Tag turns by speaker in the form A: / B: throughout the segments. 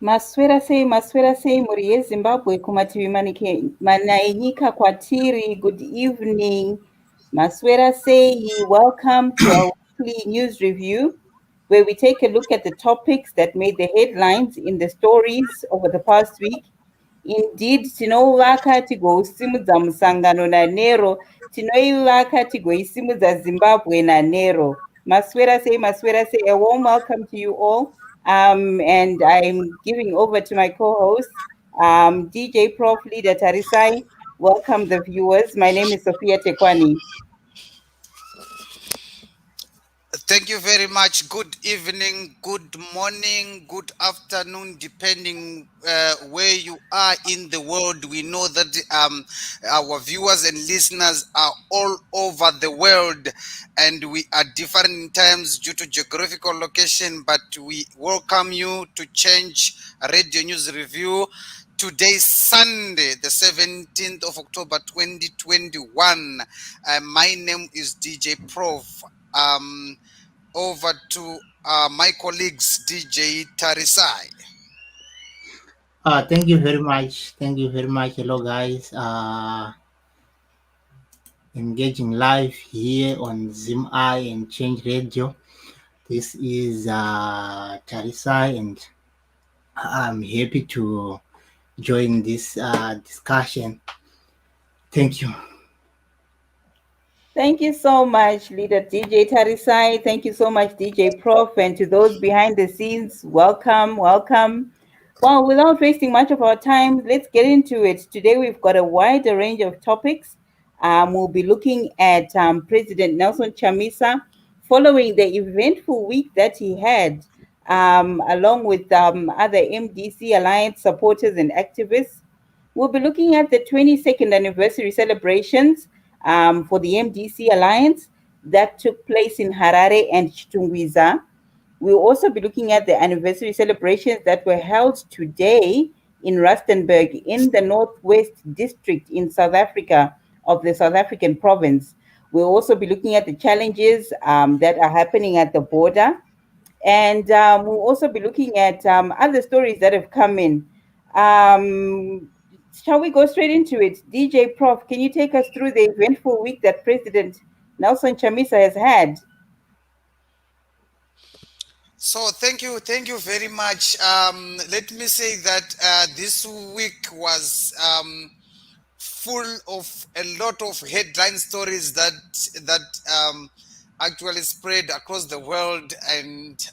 A: Maswera sei muri yeZimbabwe kumativi mana enyika kwatiri. Good evening. Maswera sei, welcome to our weekly news review, where we take a look at the topics that made the headlines in the stories over the past week. Indeed, tinovaka tigosimudza musangano naNero, tinoivaka tigoisimudza Zimbabwe naNero. Maswera sei, a warm welcome to you all. And I'm giving over to my co-host, DJ Prof. Leader Tarisai. Welcome the viewers. My name is Sophia Tekwani.
B: Thank you very much. Good evening, good morning, good afternoon, depending where you are in the world. We know that our viewers and listeners are all over the world, and we are different in times due to geographical location, but we welcome you to Change Radio News Review. Today, Sunday, the 17th of October, 2021. My name is DJ Prof. Over to my colleagues, DJ Tarisai.
C: Thank you very much. Thank you very much. Hello, guys. Engaging live here on ZimI and Change Radio. This is Tarisai, and I'm happy to join this discussion. Thank you.
A: Thank you so much, Leader DJ Tarisai. Thank you so much, DJ Prof. And to those behind the scenes, welcome, welcome. Well, without wasting much of our time, let's get into it. Today, we've got a wide range of topics. We'll be looking at President Nelson Chamisa following the eventful week that he had, along with other MDC Alliance supporters and activists. We'll be looking at the 22nd anniversary celebrations for the MDC Alliance that took place in Harare and Chitungwiza. We'll also be looking at the anniversary celebrations that were held today in Rustenburg in the Northwest District in South Africa of the South African province. We'll also be looking at the challenges that are happening at the border. And we'll also be looking at other stories that have come in. Shall we go straight into it? DJ Prof, can you take us through the eventful week that President Nelson Chamisa has had?
B: So thank you very much. Let me say that this week was full of a lot of headline stories that actually spread across the world and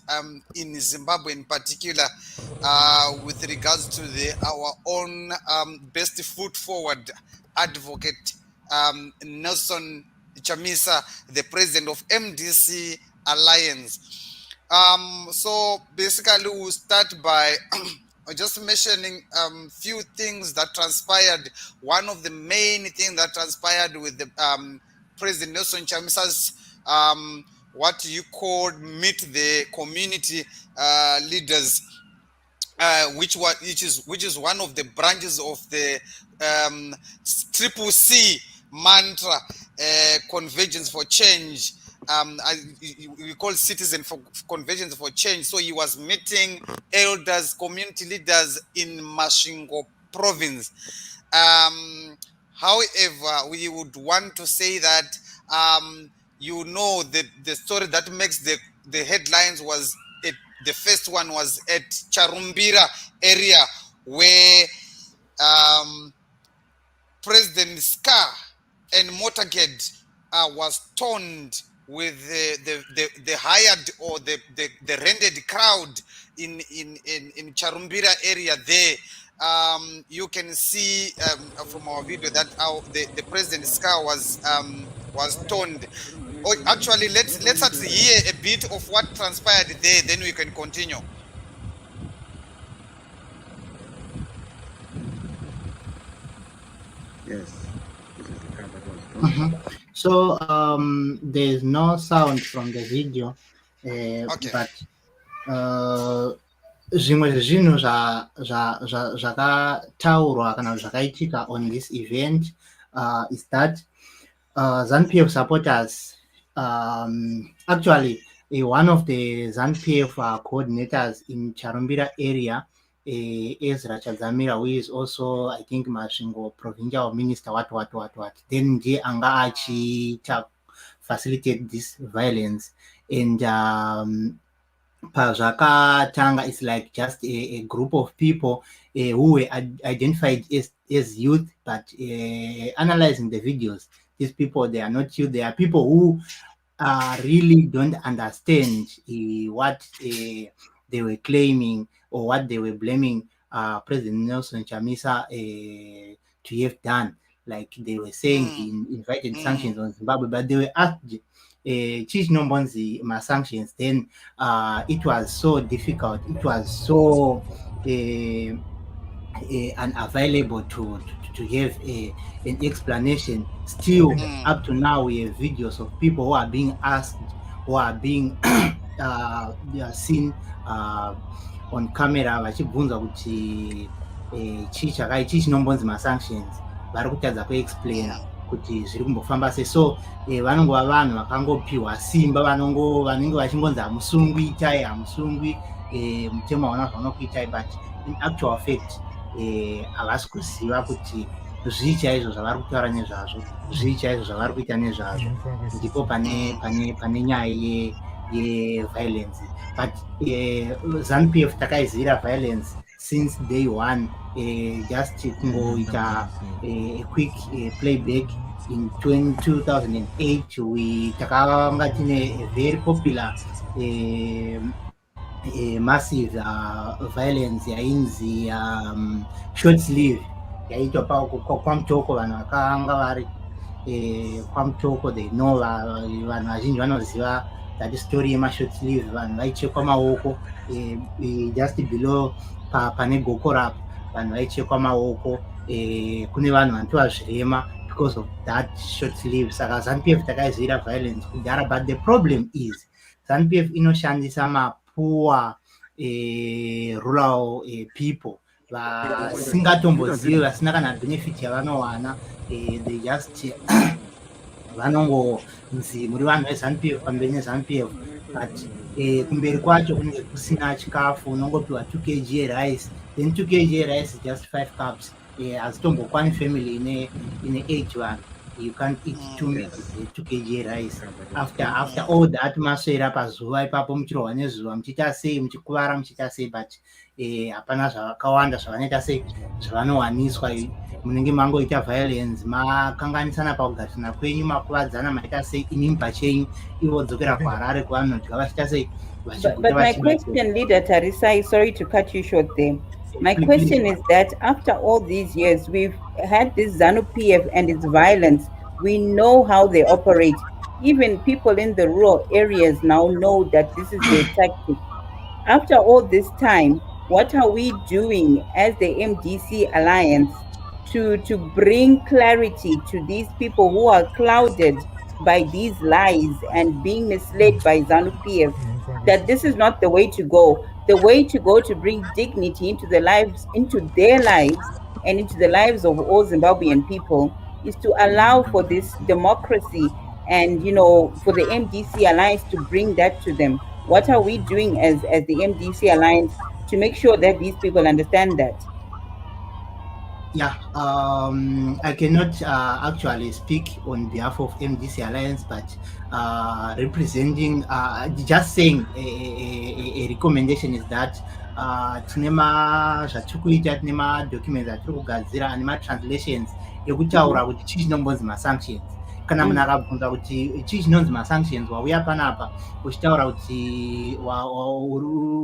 B: in Zimbabwe in particular, with regards to our own best foot forward advocate Nelson Chamisa, the president of MDC Alliance. So basically, we'll start by just mentioning few things that transpired. One of the main things that transpired with the President Nelson Chamisa's what you call meet the community leaders, which is one of the branches of the triple C mantra, convergence for change. We call citizen for convergence for change. So he was meeting elders, community leaders in Masvingo province. However, we would want to say that the story that makes the headlines was the first one was at Charumbira area, where President Ska and Motorcade was stoned with the hired or the rented crowd in Charumbira area there. You can see from our video that the President Ska was stoned. Oh, actually, let's hear a bit of what transpired there, then we can continue.
D: Yes.
C: So there's no sound from the video,
B: Okay.
C: but zvimwe zvezvinhu zvakataurwa kana zvakaitika on this event is that ZANU-PF supporters, actually one of the ZANU-PF coordinators in Charumbira area, Ezra Chadzamira, who is also, I think, Masvingo provincial minister, what. Then ndiye anga achiita facilitate this violence. And pazvakatanga, it's like just a group of people who were identified as youth, but analyzing the videos, these people, they are not youth, they are people who really don't understand what they were claiming or what they were blaming President Nelson Chamisa to have done. Like they were saying he invited sanctions on Zimbabwe, but they were asked Chief Nombonzi sanctions. Then it was so difficult, it was so unavailable to have an explanation. Still, up to now, we have videos of people who are being asked, who are being they are seen on camera vachibvunzwa kuti chii chinombonzi masanctions, vari kutadza kuexplaina kuti zviri kumbofamba sei. So vanongova vanhu vakangopiwa simba, vanenge vachingonzi hamusungwi itai, hamusungwi mutemo hauna zvaunokuitai, but in actual fact havasi kuziva kuti zvii chaizvo zvavari kutaura nezvazvo, zvii chaizvo zvavari kuita nezvazvo. Ndipo pane nyaya yeviolence. But ZANU-PF takaizivira violence since day one. Just kungoita a quick playback. In 2008 takanga tine a very popular massive violence yainzi short sleeve yaitwa kwamutoko. Vanhu vakanga vari kwamutoko, they know, vanhu vazhinji vanoziva that story yemashort sleeve. Vanhu vaichekwa maoko just below pane goko rapo, vanhu vaichekwa maoko. Kune vanhu vanotova zvirema because of that short sleeve. Saka ZANU-PF takaizivira violence kudhara, but the problem is ZANU-PF inoshandisa mapoor rural people, vasingatombozivi, vasina kana benefit yavanowana. They just vanongonzi muri vanhu veZANU-PF pamberi neZANU-PF, but kumberi kwacho kunenge kusina chikafu. Unongopiwa 2 kg rice, then 2 kg rice is just 5 cups. Hazvitombokwani family ine 8 vanhu. You can't eat 2 meals, 2 kg rice. After all that, maswera pazuva ipapo muchirohwa nezuva, muchiita sei, muchikuvara, muchiita sei, but hapana zvakawanda zvavanoita sei zvavanowaniswa. Munenge mangoita violence, makanganisana pakugarisana kwenyu, makuvadzana, maita sei, inini pachenyu, ivo vodzokera kuHarare kwavanodya vachiita sei.
A: But my question, Leader Tarisai, sorry to cut you short there. My question is that after all these years, we've had this ZANU-PF and its violence. We know how they operate. Even people in the rural areas now know that this is their tactic. After all this time, what are we doing as the MDC Alliance to bring clarity to these people who are clouded by these lies and being misled by ZANU-PF, that this is not the way to go? The way to go to bring dignity into their lives, and into the lives of all Zimbabwean people, is to allow for this democracy and, for the MDC Alliance to bring that to them. What are we doing as the MDC Alliance to make sure that these people understand that?
C: Yeah, I cannot actually speak on behalf of MDC Alliance, but representing, just saying a recommendation is that tinema zvatiri kuita, tinema documents atiri kugadzira ane matranslations ekutaura kuti chii chinombonzi masanctions. Kana munhu akabvunza kuti chii chinonzi masanctions, wauya panapa uchitaura kuti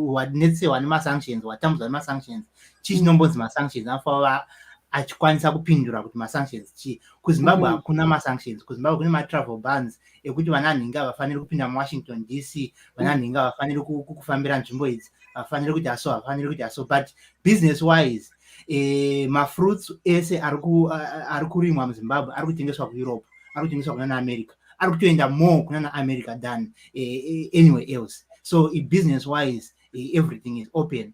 C: wanetsewa nemasanctions, watambudzwa nemasanctions, chii chinombonzi masanctions, anofanira achikwanisa kupindura kuti masanctions chii. KuZimbabwe hakuna masanctions. KuZimbabwe kune matravel bans ekuti vananhingi havafaniri kupinda muWashington DC, vananhingi havafaniri kufambira nzvimbo idzi, havafaniri kuita so, havafaniri kuita so. But business wise, mafruits ese ari kurimwa muZimbabwe ari kutengeswa kuEurope, ari kutengeswa kuna America, ari kutoenda more kuna America than anywhere else. So business wise, everything is open,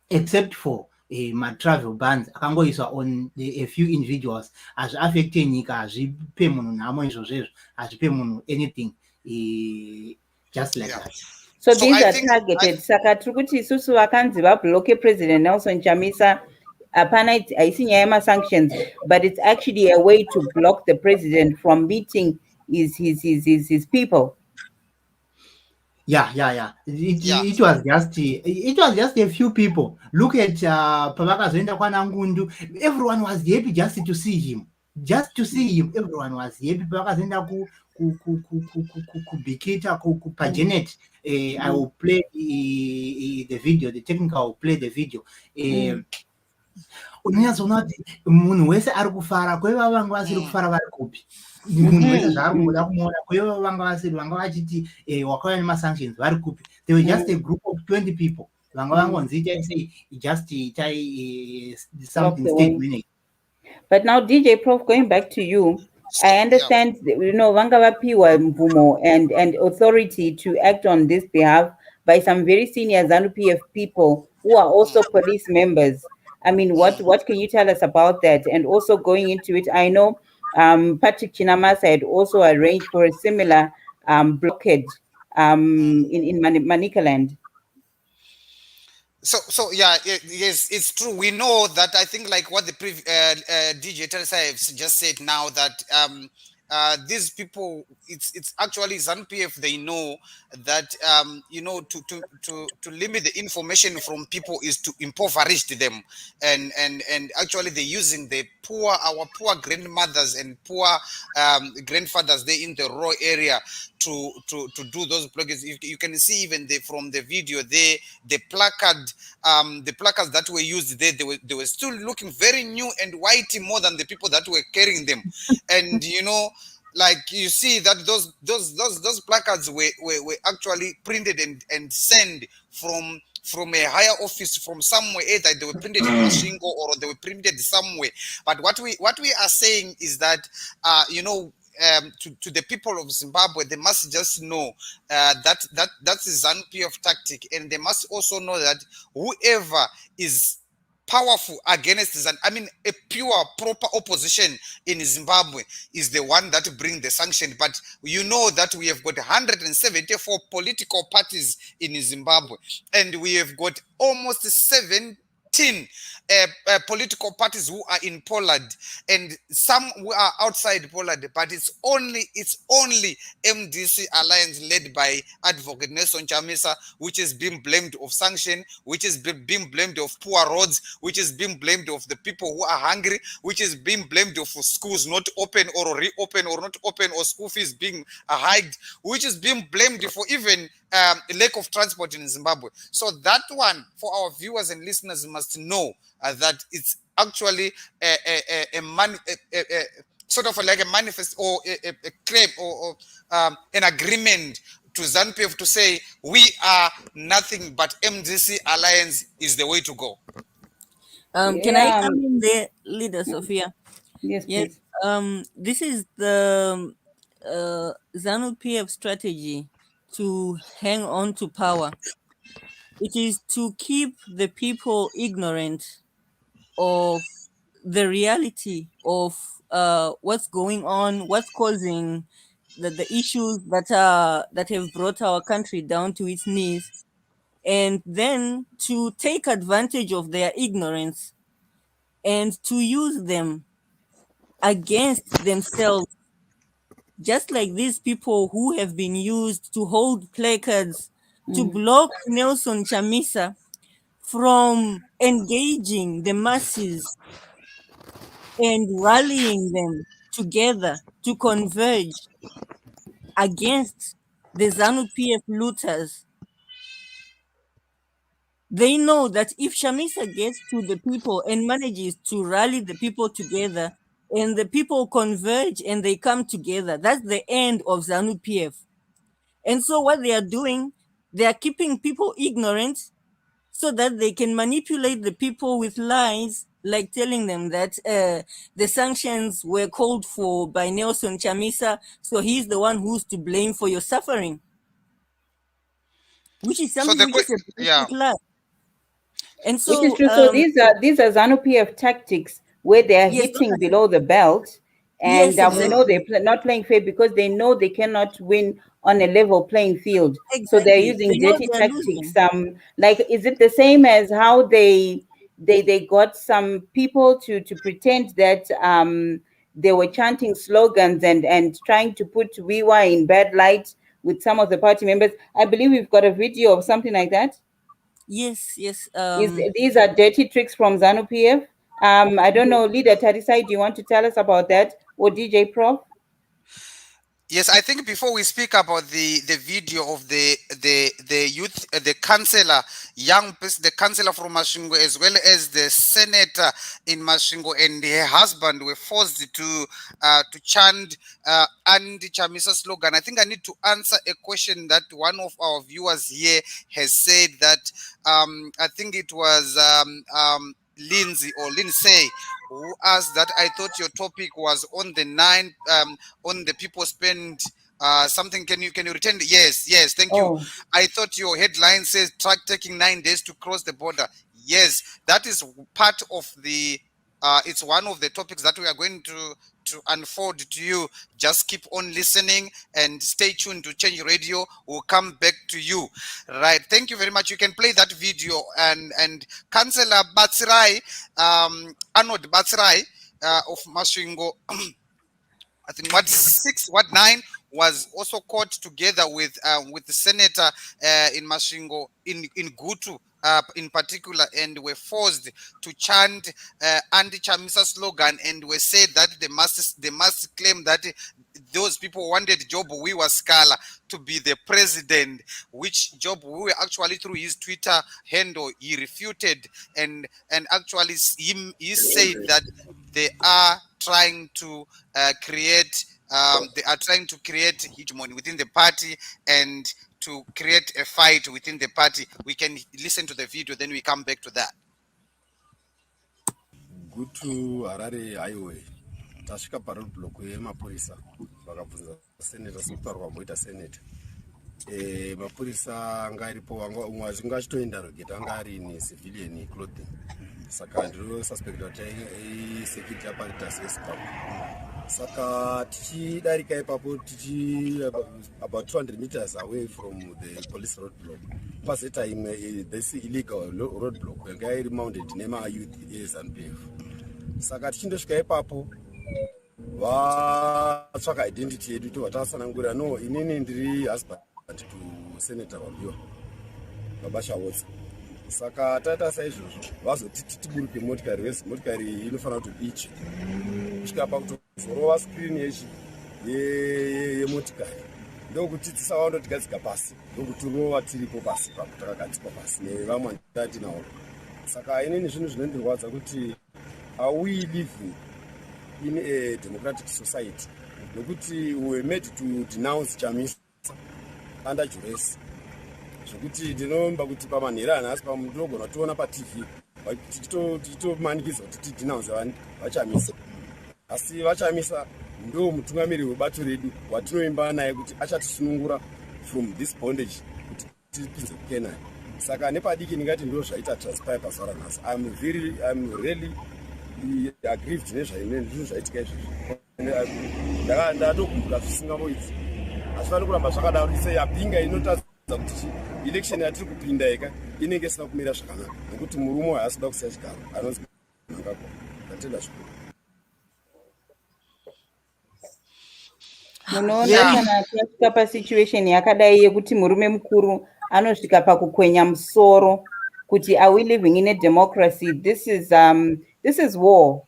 C: except for ma-travel bans akangoiswa on a few individuals. Hazviaffecte nyika, hazvipe munhu nhamo izvozvezvo, hazvipe munhu anything, just like that.
A: So these are targeted. Saka tiri kuti isusu vakanzi vabloke President Nelson Chamisa, hapana, haisi nyaya yema-sanctions, but it's actually a way to block the president from meeting his people.
C: Yeah. It was just a few people. Look at pavakazoenda kwana Ngundu, everyone was happy just to see him. Everyone was happy. Pavakazoenda kubikita kuPagenet, I will play the video, the technical will play the video. Unonyazoona kuti munhu wese ari kufara, kwaiva vanga vasiri kufara vari kupi? Munhu wese zvaari kungoda kumuona, kwaiva vanga vachiti wakauya nemasanctions vari kupi? They were just a group of 20 people. Vanga vangonzi itai sei, just something state minute.
A: But now, DJ Prof, going back to you, I understand, vanga vapiwa mvumo and authority to act on this behalf by some very senior ZANU-PF people who are also police members. I mean, what can you tell us about that? And also going into it, I know Patrick Chamisa had also arranged for a similar blockade in Manicaland.
B: So yeah, yes, it's true. We know that. I think like what the DJ Teresa has just said now, that these people, it's actually ZANU-PF. They know that to limit the information from people is to impoverish them, and actually they're using our poor grandmothers and poor grandfathers there in the rural area to do those bloggers. You can see even from the video there, the placards that were used there, they were still looking very new and white, more than the people that were carrying them. And like you see that those placards were actually printed and sent from a higher office, from somewhere, either they were printed in Mashingo or they were printed somewhere. But what we are saying is that to the people of Zimbabwe, they must just know that's a ZANU-PF tactic, and they must also know that whoever is powerful against ZANU. I mean, a pure, proper opposition in Zimbabwe is the one that bring the sanction. But you know that we have got 174 political parties in Zimbabwe, and we have got almost 17 political parties who are in Poland, and some who are outside Poland. But it's only MDC alliance led by Advocate Nelson Chamisa, which is being blamed of sanction, which is being blamed of poor roads, which is being blamed of the people who are hungry, which is being blamed of schools not open or reopen or not open, or school fees being hiked, which is being blamed for even lack of transport in Zimbabwe. So that one, for our viewers and listeners, must know that it's actually sort of like a manifest or a claim or an agreement to ZANU-PF to say we are nothing but MDC alliance is the way to go.
D: Can I come in there, Leader Sophia?
A: Yes, please.
D: This is the ZANU-PF strategy to hang on to power. It is to keep the people ignorant of the reality of what's going on, what's causing the issues that have brought our country down to its knees, and then to take advantage of their ignorance and to use them against themselves, just like these people who have been used to hold placards to block Nelson Chamisa from engaging the masses and rallying them together to converge against the ZANU-PF looters. They know that if Chamisa gets to the people and manages to rally the people together, and the people converge and they come together, that's the end of ZANU-PF. And so what they are doing, they are keeping people ignorant so that they can manipulate the people with lies, like telling them that the sanctions were called for by Nelson Chamisa, so he's the one who's to blame for your suffering, which is something which is a basic lie. And so,
A: which is true. So these are ZANU-PF tactics where they are hitting below the belt, and we know they're not playing fair because they know they cannot win on a level playing field. So they're using dirty tactics. Like, is it the same as how they got some people to pretend that they were chanting slogans and trying to put Wiwa in bad light with some of the party members? I believe we've got a video of something like that.
D: Yes.
A: These are dirty tricks from ZANU-PF. I don't know, Leader Tarisai, do you want to tell us about that, or DJ Prof?
B: Yes, I think before we speak about the video of the youth, the councillor, the councillor from Masvingo, as well as the senator in Masvingo and her husband were forced to chant anti-Chamisa slogan. I think I need to answer a question that one of our viewers here has said that I think it was Lindsay, who asked that I thought your topic was on the on the people spend something. Can you return? Yes, thank you. I thought your headline says truck taking 9 days to cross the border. Yes, that is part of the it's one of the topics that we are going to unfold to you. Just keep on listening and stay tuned to Change Radio. We'll come back to you. Right. Thank you very much. You can play that video, and Councillor Batsirai, Arnold Batsirai of Masvingo, I think what 9 was also caught together with the senator in Masvingo in Gutu in particular, and were forced to chant anti-Chamisa slogan, and were said that they must claim that those people wanted Job Wiwa Scala to be the president, which Job Wiwa actually through his Twitter handle he refuted, and actually he said that they are trying to create hegemony within the party and to create a fight within the party. We can listen to the video, then we come back to that.
E: Gutu Harare Highway. Tasvika parobhuloko yemapurisa vakabvunza seneta sokutarwa mboita seneta. Mapurisa anga aripo umwe achitoindarogeta anga ari in civilian clothing. saka ndinosuspecta kuti security aparitas ezimbabwe. Saka tichidarika ipapo about 200 meters away from the police roadblock pazoita imwe this illegal roadblock yanga iri mounted nemayouth eZANU-PF. Saka tichindosvika ipapo vatsvaka identity yedu tobva tasanangurira no inini ndiri husband to senator Wambiwa baba Shawotsa. Saka taita saizvozvo vazoti tiburuke motikari wese motikari inofanira kuti iche kusvika pakutozorova screen yemotikari ndokuti tisavandotigadzika pasi ndokuti rova tiripo pasi papo takagadzikwa pasi nevamwe tatinavo. Saka inini zvinhu zvinondirwadza kuti are we living in a democratic society nokuti we were made to denounce Chamisa under duress zvokuti ndinomba kuti pamanhero anhasi pamundogona toona patv tichitomanikidzwa kuti tidhinaunze vaChamisa, asi vaChamisa ndo mutungamiri webato redu watinoimba naye kuti achatisunungura from this bondage kuti tipinze kukenai. Saka nepadiki ndingati ndo zvaita transpire pazuva ranhasi. I'm really aggrieved nezvinhu zvaitika izvozvi. Ndatokumbuka zvisingamoidzi asi fani kuramba zvakadaro iseyapinga inotaridza kuti election yatiri kupinda ika inenge isina kumira zvakanaka nekuti murume haasida kusiya chigaro anonzi nangako. Ndatenda zvikuru.
A: Munoona kana tasvika pasituation yakadai yekuti murume mukuru anosvika pakukwenya musoro kuti are we living in a democracy? This is war.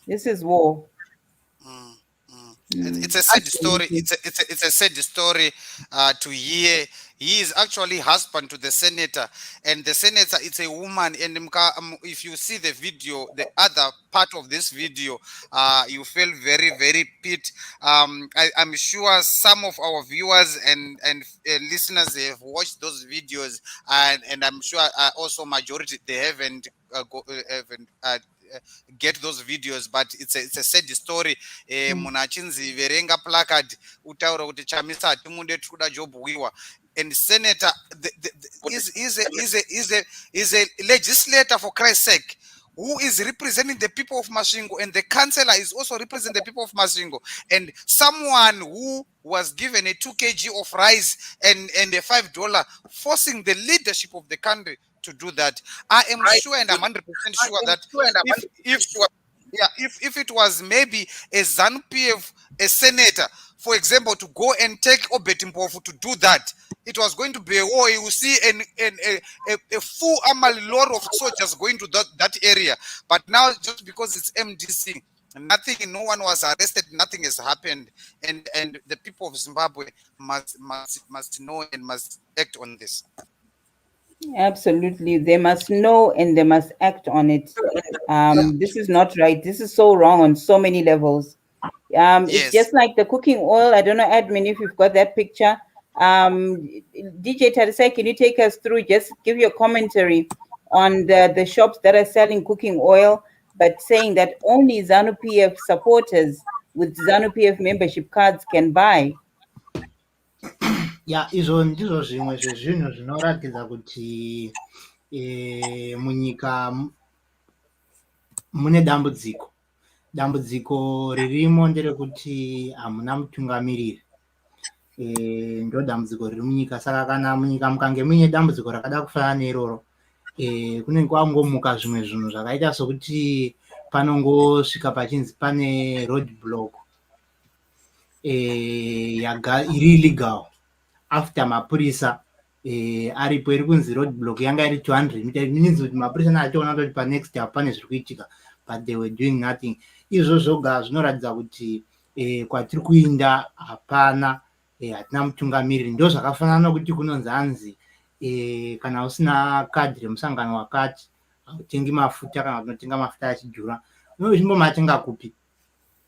A: This is war.
B: It's a sad story. It's a sad story to hear. He is actually husband to the senator, and the senator it's a woman. And if you see the video, the other part of this video, you feel very, very pit. I'm sure some of our viewers and listeners have watched those videos, and I'm sure also majority they haven't get those videos, but it's a sad story. Munachinzi verenga placard utaura kuti Chamisa atimunde tikuda job wiwa. And senator is a legislator, for Christ's sake, who is representing the people of Masvingo, and the councillor is also representing the people of Masvingo, and someone who was given a 2 kg of rice and a $5, forcing the leadership of the country to do that. I am sure, and I'm 100% sure that if it was maybe a ZANU-PF, a senator, for example, to go and take Obet Mpofu to do that, it was going to be a war. You will see a full lot of soldiers going to that area. But now, just because it's MDC, nothing, no one was arrested, nothing has happened, and the people of Zimbabwe must know and must act on this.
A: Absolutely, they must know and they must act on it. This is not right. This is so wrong on so many levels. It's
B: Yes.
A: just like the cooking oil. I don't know, admin, if you've got that picture. DJ Tarisai, can you take us through, just give your commentary on the shops that are selling cooking oil, but saying that only ZANU-PF supporters with ZANU-PF membership cards can buy?
C: Ya izvo ndizvo zvimwe zvezvinhu zvinoratidza kuti munyika mune dambudziko ririmo nderekuti hamuna mutungamiriri. Ndo dambudziko riri munyika. Saka kana munyika mukange muine dambudziko rakada kufanana neroro, kunenge kwangomuka zvimwe zvinhu zvakaita sokuti panongosvika pachinzi pane road block iri illegal after mapurisa aripo iri kunzi road block yanga iri 200 meters. Means kuti mapurisa naatoona kuti pa next step pane zviri kuitika, but they were doing nothing. Izvo zvoga zvinoratidza kuti kwatiri kuinda hatina mutungamiriri. Ndo zvakafanana nokuti kunonzi hanzi kana usina kadhi remusangano wakati hautengi mafuta, kana kunotenga mafuta achidhura unochimbomatenga kupi?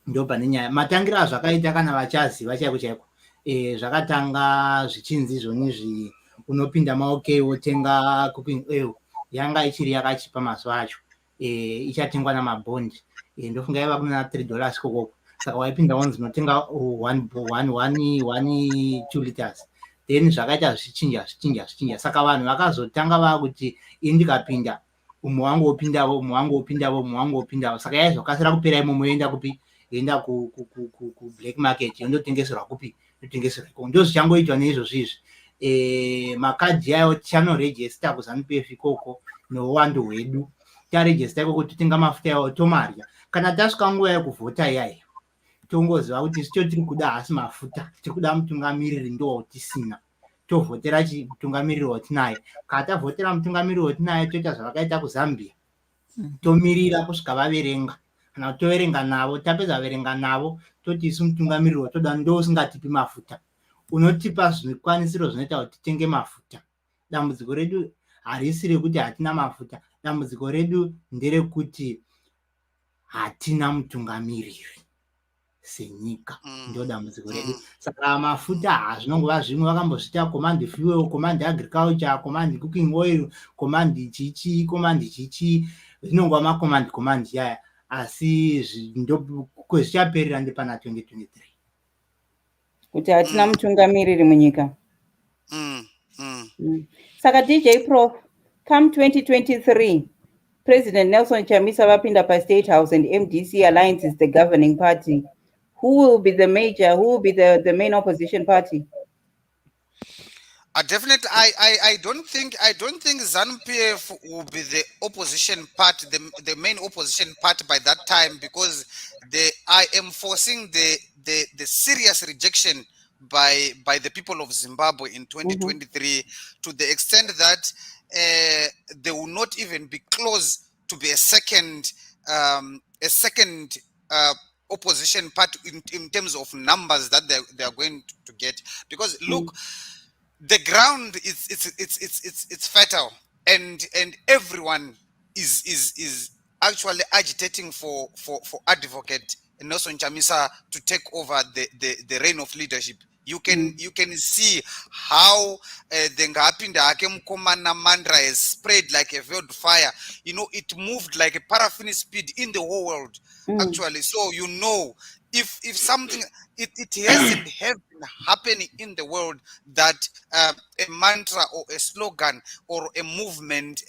C: Ndo pane nyaya. Matangiro azvakaita kana vachaziva chaiko chaiko, zvakatanga zvichinzi izvonizvi unopinda maokei wotenga cooking oil yanga ichiri yakachipa mazuva acho, ichatengwa namabhondi, ndofunga yava kuna $3 kokoko. Saka waipinda wonzi unotenga 2 liters then zvakaita zvichinja. Saka vanhu vakazotanga vakuti ndikapinda umwe wangu opindavo. Saka yaizokasira kupera imomo yoenda kupi, yoenda ku black market yondotengeserwa kupi, yotengeserwa ikoko. Ndozvichangoitwa neizvozvi izvi. Makadhi ayo tichanorejesta kuZANU-PF ikoko nouwandu hwedu. Tarejesta ikoko totenga mafuta yawo tomarya. Kana tasvika nguva yekuvhota iyayo, tongoziva kuti isu tiri kuda hasi mafuta, tiri kuda mutungamiriri ndowotisina, tovhotera mutungamiriri wotinaye. Kana tavhotera mutungamiriri wotinaye, toita zvavakaita kuZambia, tomirira kusvika vaverenga. Kana toverenga navo, tapedza verenga navo, toti isu mutungamiriri wotoda ndosingatipi mafuta, unotipa zvikwanisiro zvinoita kuti titenge mafuta. Dambudziko redu harisi rekuti hatina mafuta, dambudziko redu nderekuti hatina mutungamiriri senyika, ndo dambudziko redu. Saka mafuta hazvinongova zvimwe, vakambozvita command fuel, command agriculture, command cooking oil, command chichi, zvinongova macommand yaya, asi kwezvichaperera ndepana 2023
A: kuti hatina mutungamiriri munyika. Saka DJ Prof, come 2023, President Nelson Chamisa vapinda pa State House and MDC Alliance is the governing party. Who will be the main opposition party?
B: Definitely, I don't think ZANU-PF will be the opposition party, the main opposition party by that time, because I am foreseeing the serious rejection by the people of Zimbabwe in 2023, to the extent that they will not even be close to be a second opposition party in terms of numbers that they are going to get, because look, the ground it's fertile, and everyone is actually agitating for advocate Nelson Chamisa to take over the reign of leadership. You can see how the Ngapinda Ake Mkomana mantra has spread like a veiled fire. You know, it moved like a paraffin speed in the whole world, actually. So you know, if something it hasn't been happening in the world that a mantra or a slogan or a movement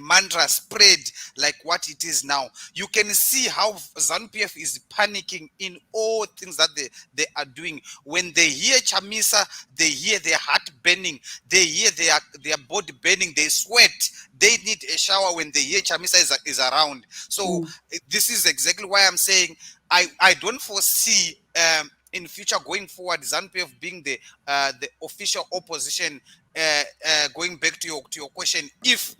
B: mantra spread like what it is now. You can see how ZANU-PF is panicking in all things that they are doing. When they hear Chamisa, they hear their heart burning, they hear their body burning, they sweat, they need a shower when they hear Chamisa is around. So this is exactly why I'm saying I don't foresee in future going forward ZANU-PF being the official opposition. Going back to your question, if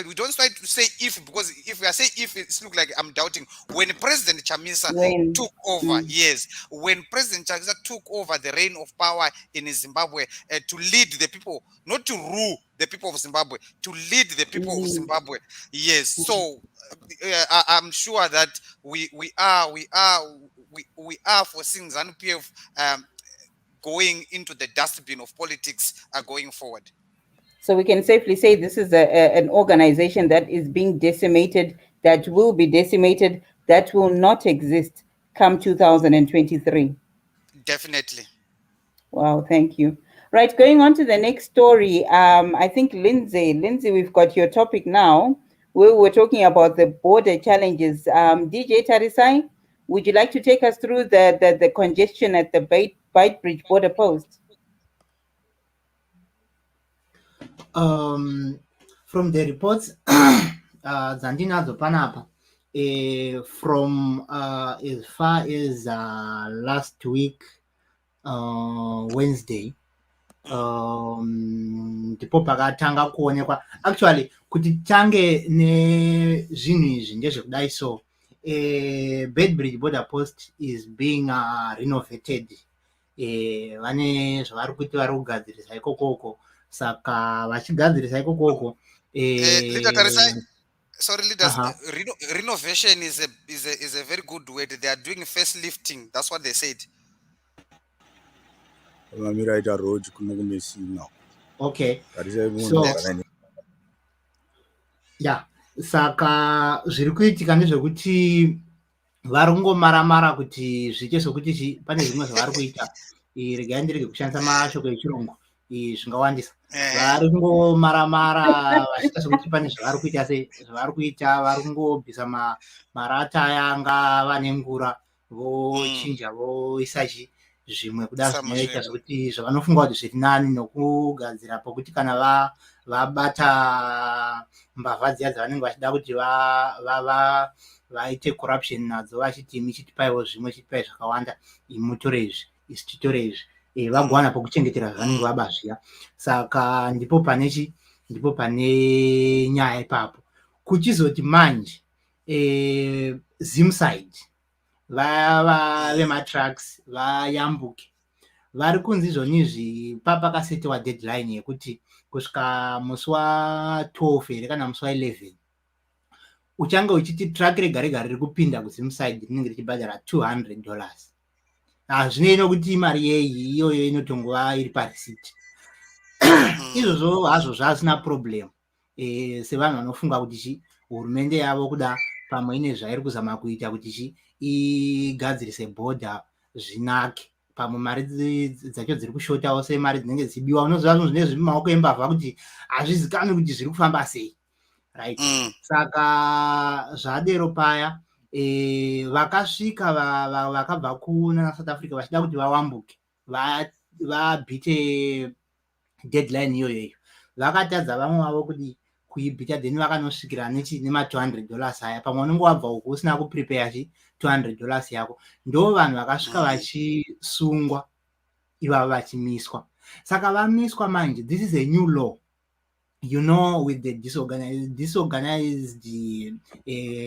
B: we don't try to say if, because if we are saying if, it looks like I'm doubting. When President Chamisa took over, yes, when President Chamisa took over the reign of power in Zimbabwe to lead the people, not to rule the people of Zimbabwe, to lead the people of Zimbabwe, yes. So I'm sure that we are foreseeing ZANU-PF going into the dustbin of politics going forward.
A: So we can safely say this is an organization that is being decimated, that will be decimated, that will not exist come 2023.
B: Definitely.
A: Wow, thank you. Right, going on to the next story. I think Lindsay, we've got your topic now. We were talking about the border challenges. DJ Tarisai, would you like to take us through the congestion at the Beitbridge border post?
C: From the reports, Zandinazo Panapa, from as far as last week, Wednesday, ndipo pakatanga kuonekwa actually kuti tange nezvinhu izvi ndezvekudai so Beitbridge border post is being renovated. Vane zvavari kuti vari kugadzirisa ikokoko, saka vachigadzirisa ikokoko
B: sorry leaders, renovation is a very good word. They are doing facelifting, that's what they said.
C: Okay, so yeah, saka zviri kuitika ndezvekuti vari kungomaramara kuti zviite sokuti pane zvimwe zvavari kuita. Regai ndirege kushandisa mashoko echirungu zvingawandisa. Vari kungomaramara vachiita sokuti pane zvavari kuita, asi zvavari kuita vari kungobvisa marata aya anga vane ngura vochinja voisa zvimwe kudai zvinoita sokuti zvavanofunga kuti zviri nani, nokugadzira pokuti kana vabata mbavha dziya dzavanenge vachida kuti vaite corruption nadzo, vachiti imi chitipaiwo zvimwe, chitipai zvakawanda, imi mutore izvi, isi titore izvi, vagwana pokuchengetera zvavanenge vabazviya. Saka ndipo pane nyaya ipapo. Kuchizoti manje Zimside vaya vematrucks vayambuke vari kunzi izvonizvi pakasetiwa deadline yekuti kusvika musi wa12 here kana musi wa11 uchange uchiti truck rega rega riri kupinda kuZimside rinenge richibhadhara $200. Hazvinei nokuti imari yei iyoyo inotongova iri parisiti. Izvozvo hazvo zvasina problem sevanhu vanofunga kuti hurumende yavo kuda pamwe ine zvairi kuzama kuita kuti igadzirise bhodha zvinake, pamwe mari dzacho dziri kushotawo semari dzinenge dzichibiwa. Unoziva zvinhu zvinenge zviri mumaoko embavha kuti hazvizikanwi kuti zviri kufamba sei, right? Saka zvadero paya vakasvika vakabva kuna South Africa vachida kuti vawambuke vabhite deadline iyoyo, vakatadza vamwe vavo kuti kuibhita, then vakanosvikira nema$200 aya. Pamwe unenge wabva uku usina kuprepare $200 yako, ndo vanhu vakasvika vachisungwa ivava vachimiswa. Saka vamiswa manje, this is a new law, you know, with the disorganized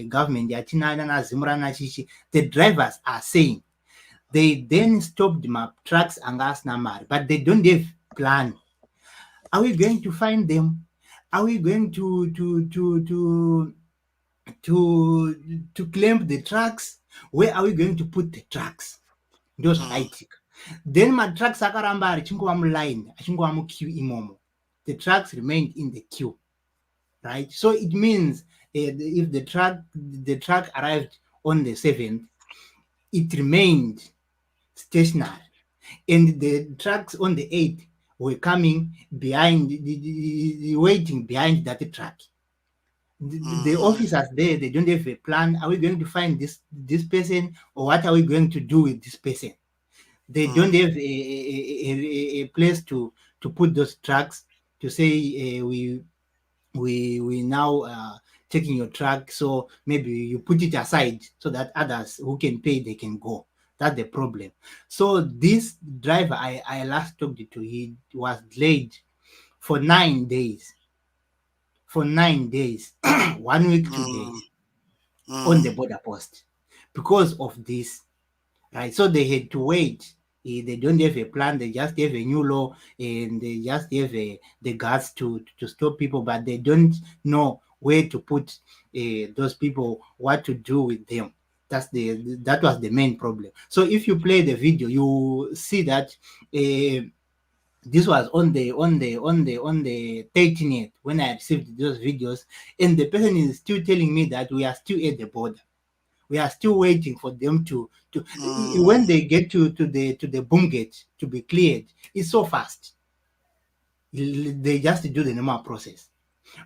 C: government yatinana nazimurana chichi. The drivers are saying they then stopped my trucks anga asina mari, but they don't have plan. Are we going to find them? Are we going to claim the trucks? Where are we going to put the trucks? Those zvakaitika. Then my trucks akaramba achingova muline, achingova muqueue imomo. The trucks remained in the queue, right? So it means if the truck arrived on the 7th, it remained stationary, and the trucks on the 8th were coming behind, waiting behind that truck. The officers there, they don't have a plan. Are we going to find this person, or what are we going to do with this person? They don't have a place to put those trucks, to say we now taking your truck, so maybe you put it aside so that others who can pay, they can go. That's the problem. So this driver I last talked to, he was delayed for 9 days. For 9 days, 1 week, 2 days on the border post because of this, right? So they had to wait. They don't have a plan. They just have a new law, and they just have the guts to stop people, but they don't know where to put those people, what to do with them. That was the main problem. So if you play the video, you see that this was on the 13th when I received those videos, and the person is still telling me that we are still at the border. We are still waiting for them to when they get to the boom gate to be cleared. It's so fast. They just do the normal process.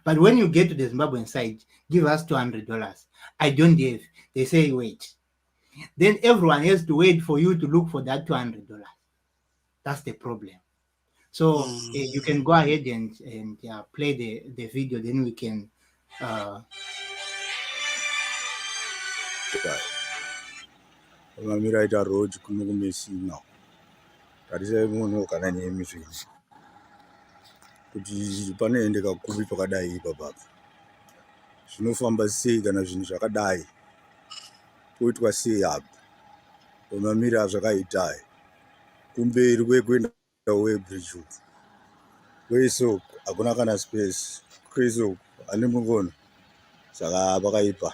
C: But when you get to the Zimbabwean side, give us $200. I don't have. They say wait. Then everyone has to wait for you to look for that $200. That's the problem. So you can go ahead and play the video. Then we can.
E: Mamira ita road kumukumesi now. Tarisai munhu kana nemisvini. Kuti panoende kakubi pakadai ipa. Zvinofamba sei kana zvinhu zvakadai. Poitwa sei apa. Mamira zvakaita. Kumberi kwekuenda Beitbridge. Kweso hakuna kana space. Kweso ane mungono. Saka pakaipa.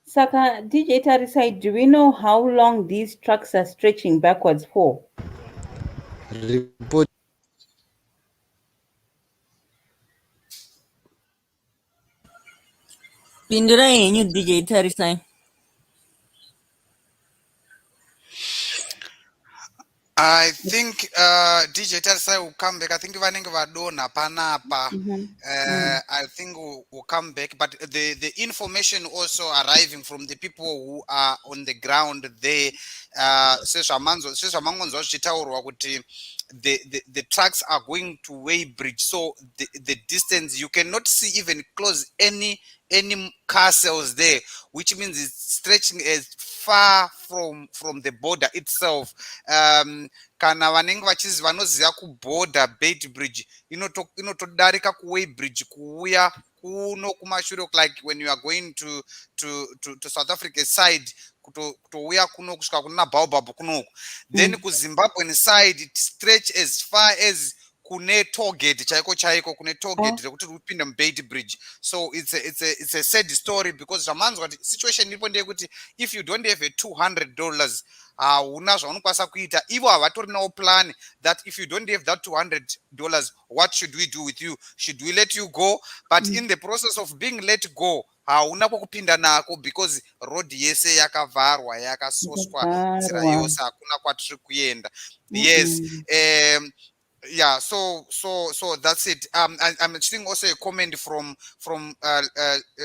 A: Saka, DJ Tarisai, do we know how long these trucks are stretching backwards for?
E: Report.
D: Pindura yenyu DJ Tarisai.
B: I think DJ Tarsai will come back. I think vanenge vadonha panapa. I think will come back. But the information also arriving from the people who are on the ground there. Sezvamangonzwa zvichitaurwa kuti the trucks are going to Beitbridge, so the distance you cannot see even close any car cells there, which means it's stretching as far from the border itself. Kana vanenge vanoziva kuborder Beitbridge inotodarika kuWeybridge kuuya kuno kumashure, like when you are going to South Africa side kutouya kuno kusvika kuna Baobab kunoku, then kuZimbabwean side it stretch as far as kune tollgate chaiko kune tollgate rekuti ripinde muBeitbridge. So it's a sad story, because zvamanzwa kuti situation iripo ndeyekuti if you don't have a $200 hauna zvaunokwanisa kuita. Ivo havatorinawo plan that if you don't have that $200, what should we do with you? Should we let you go? But in the process of being let go, hauna kwekupinda nako, because road yese yakavharwa yakasoswa nzira yose, hakuna kwatiri kuenda. Yes. Yeah, so that's it. I'm seeing also a comment from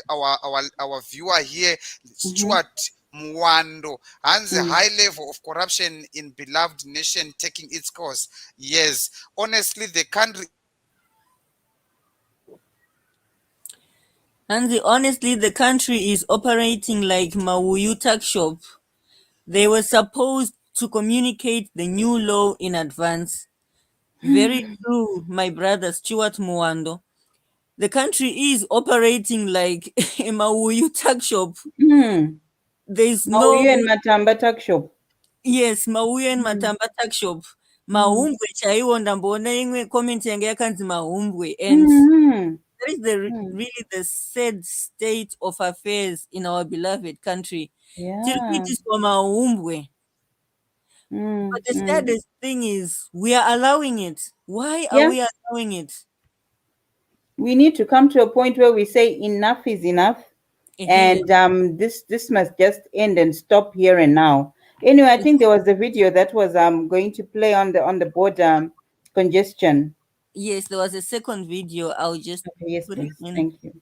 B: our viewer here, Stuart Mwando. And the high level of corruption in beloved nation taking its course. Yes, honestly, the country.
D: And honestly, the country is operating like Mawuyu tuck shop. They were supposed to communicate the new law in advance. Very true, my brother Stuart Mwando. The country is operating like a Mawuyu tuck shop. There's
A: Mawuyu and Matamba tuck shop.
D: Yes, Mawuyu and Matamba tuck shop. Mahumbwe chaiwo ndamboona imwe comment yange yakanzi Mahumbwe, and that is really the sad state of affairs in our beloved country. Tiri kuitiswa Mahumbwe. But the saddest thing is we are allowing it. Why are we allowing it?
A: We need to come to a point where we say enough is enough, and this must just end and stop here and now. Anyway, I think there was a video that was going to play on the border congestion.
D: Yes, there was a second video. I'll just put it in.
A: Thank you.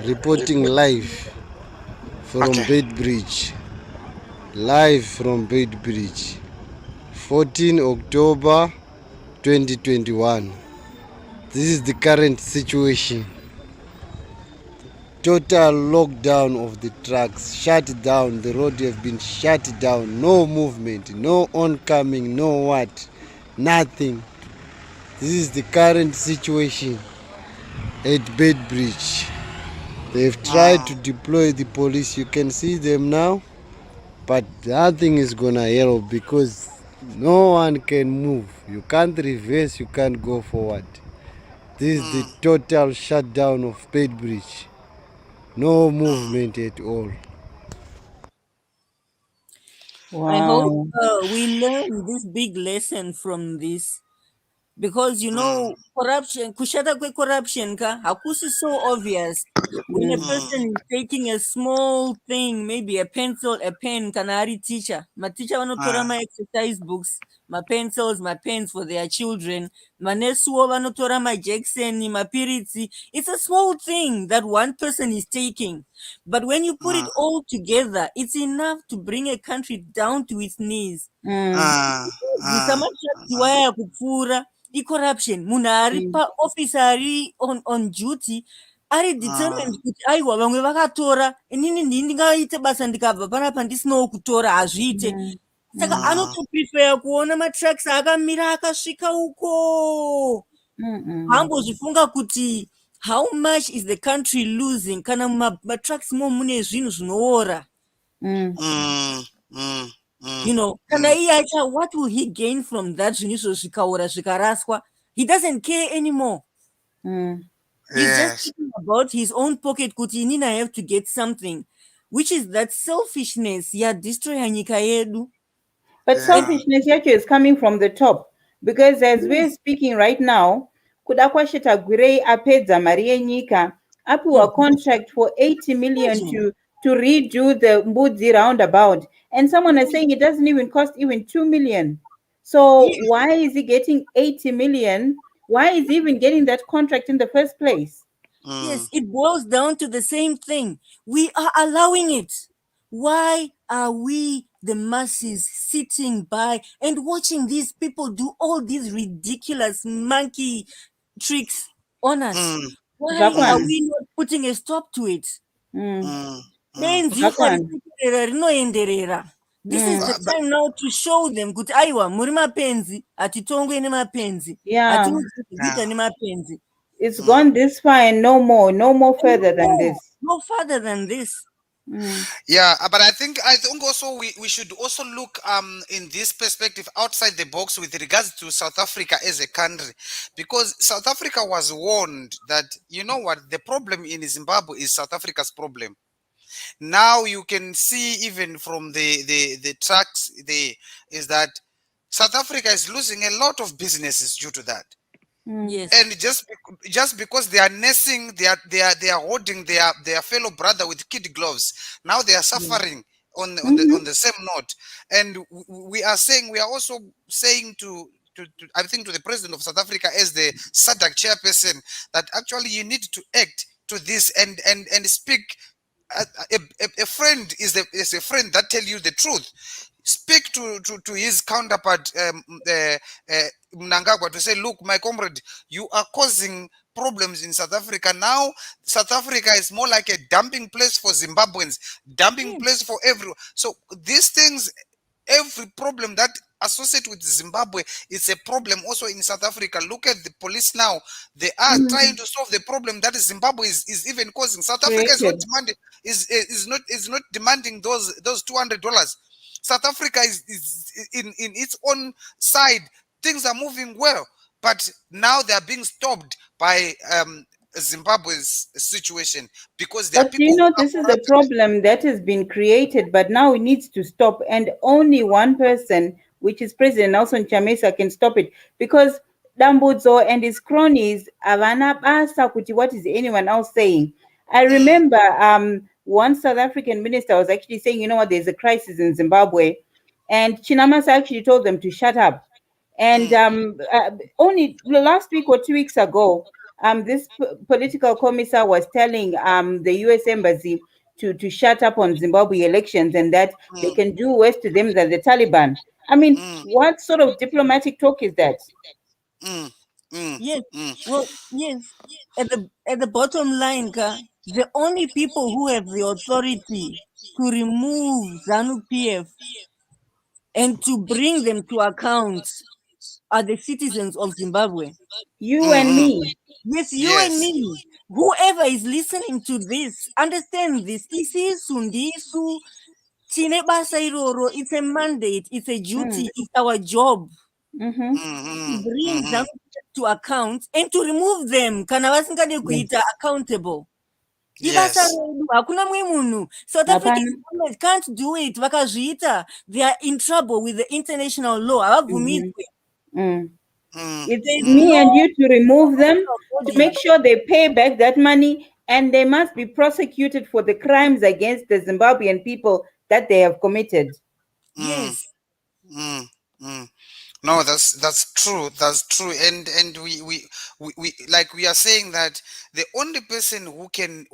F: Reporting live from Beitbridge. Live from Beitbridge. 14 October 2021. This is the current situation. Total lockdown of the trucks, shut down. The road have been shut down. No movement, no oncoming, no what, nothing. This is the current situation at Beitbridge. They've tried to deploy the police. You can see them now, but nothing is gonna help because no one can move. You can't reverse, you can't go forward. This is the total shutdown of Beitbridge. No movement at all.
A: Wow.
D: I hope we learn this big lesson from this, because corruption, kushata kwe corruption ka hakusi so obvious. When a person is taking a small thing, maybe a pencil, a pen, kanari teacher. My teacher vanotora my exercise books, my pencils, my pens for their children. Manesuo vanotora my Jackson, my piritsi. It's a small thing that one person is taking. But when you put it all together, it's enough to bring a country down to its knees. Corruption. Munhu ari paoffice ari on duty ari determined kuti aiwa vamwe vakatora, inini ndingaite basa ndikabva panapa ndisinawo kutora, hazviite. Saka anotoprefer kuona matrucks akamira akasvika uko. Hambozvifunga kuti how much is the country losing kana matrucks mo mune zvinhu zvinoora. Kana iyacha, what will he gain from that? Zvinhu zvikaora zvikaraswa. He doesn't care anymore. He's just thinking about his own pocket. Kuti inini I have to get something, which is that selfishness destroy nyika yedu.
A: But selfishness yacho is coming from the top, because as we're speaking right now, kuda kwashetagwirei apedza mari yenyika apiwa contract for 80 million to redo the Mbudzi roundabout, and someone is saying it doesn't even cost even 2 million. So why is he getting 80 million? Why is he even getting that contract in the first place?
D: Yes, it boils down to the same thing. We are allowing it. Why are we, the masses, sitting by and watching these people do all these ridiculous monkey tricks on us? Why are we not putting a stop to it? This is the time now to show them kuti aiwa muri mapenzi hatitongwe nemapenzi hatimudziita nemapenzi.
A: It's gone this far and no more further than this.
D: No further than this.
B: Yeah, but I think also we should also look in this perspective outside the box with regards to South Africa as a country, because South Africa was warned that, you know what, the problem in Zimbabwe is South Africa's problem. Now you can see even from the tracks is that South Africa is losing a lot of businesses due to that.
D: Yes.
B: And just because they are nursing, they are holding their fellow brother with kid gloves. Now they are suffering on the same note. And we are also saying to I think to the president of South Africa as the SADC chairperson that actually you need to act to this and speak. A friend is a friend that tell you the truth. Speak to his counterpart Mnangagwa to say, look, my comrade, you are causing problems in South Africa. Now South Africa is more like a dumping place for Zimbabweans, dumping place for everyone. So these things, every problem that associated with Zimbabwe, it's a problem also in South Africa. Look at the police now. They are trying to solve the problem that Zimbabwe is even causing. South Africa is not demanding is not demanding those $200. South Africa is in its own side. Things are moving well, but now they are being stopped by Zimbabwe's situation because there are people.
A: You know, this is a problem that has been created, but now it needs to stop, and only one person, which is President Nelson Chamisa, can stop it, because Dambudzo and his cronies avana basa kuti what is anyone else saying. I remember one South African minister was actually saying, you know what, there's a crisis in Zimbabwe, and Chinamasa actually told them to shut up. And only last week or 2 weeks ago, this political commissar was telling the US embassy to shut up on Zimbabwe elections and that they can do worse to them than the Taliban. I mean, what sort of diplomatic talk is that?
D: Yes. Well, yes. At the bottom line, the only people who have the authority to remove ZANU-PF and to bring them to account are the citizens of Zimbabwe.
A: You and me.
D: Yes, you and me. Whoever is listening to this, understand this. It's a mandate, it's a duty, it's our job. To bring them to account and to remove them. Accountable.
B: Yes.
D: South African government can't do it. They are in trouble with the international law.
A: It's me and you to remove them, to make sure they pay back that money, and they must be prosecuted for the crimes against the Zimbabwean people that they have committed.
D: Yes.
B: No, that's true. That's true. And we like we are saying that the only person who can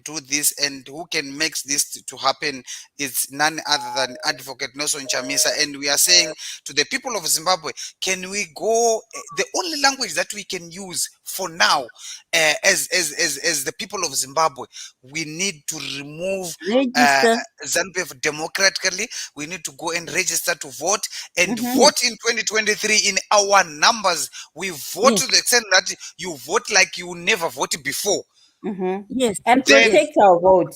B: do this and who can make this to happen is none other than Advocate Nelson Chamisa. And we are saying to the people of Zimbabwe, can we go? The only language that we can use for now, as the people of Zimbabwe, we need to remove ZANU-PF democratically. We need to go and register to vote and vote in 2023 in our numbers. We vote to the extent that you vote like you never voted before.
A: Yes, and protect our vote.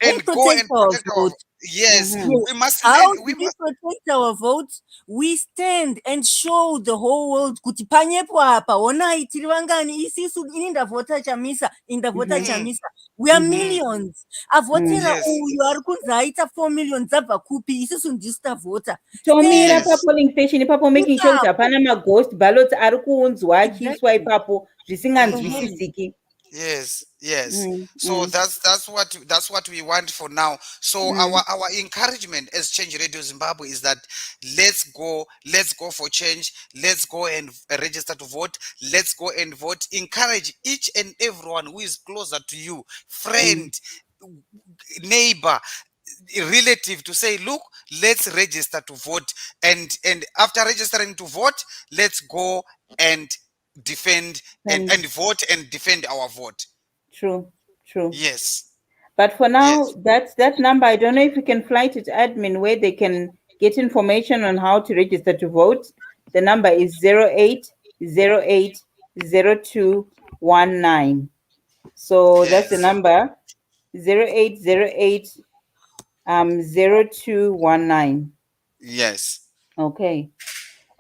D: Who
B: and go
D: protects
B: and
D: our
B: protect our
D: vote?
B: yes.
A: Mm-hmm.
D: Yes.
B: We must
D: How
B: learn.
D: do
B: We
D: we
B: must
D: protect our votes? We stand and show the whole world kuti panyepo apa honai tiri vangani isisu ini ndavhota Chamisa, indavhota
A: Mm-hmm.
D: Chamisa. We are
A: Mm-hmm.
D: millions. Avhotera
B: yes,
D: uyu ari kunzi aita 4 million dzabva kupi, isisu ndisu tavhota.
A: Tomira
D: Stand,
B: yes,
A: papolling station ipapo,
D: speak
A: making sure kuti
D: up.
A: hapana maghost ballots ari kuunzwa achiiswa
D: Exactly.
A: ipapo
B: mhm,
A: zvisinganzwisisiki.
B: yes, yes.
A: Mm,
B: So
A: mm,
B: that's what we want for now. So
A: mm,
B: our encouragement as Change Radio Zimbabwe is that let's go for change. Let's go and register to vote. Let's go and vote. Encourage each and everyone who is closer to you,
A: mm.
B: friend, neighbor, relative, to say, look, let's register to vote, and after registering to vote, let's go and defend
A: And
B: and vote and defend our vote.
A: true, true.
B: Yes,
A: But for now,
B: yes,
A: that's that number. I don't know if you can fly to admin where they can get information on how to register to vote. The number is 08080219. So that's the
B: yes,
A: number 0808 0219.
B: yes.
A: Okay.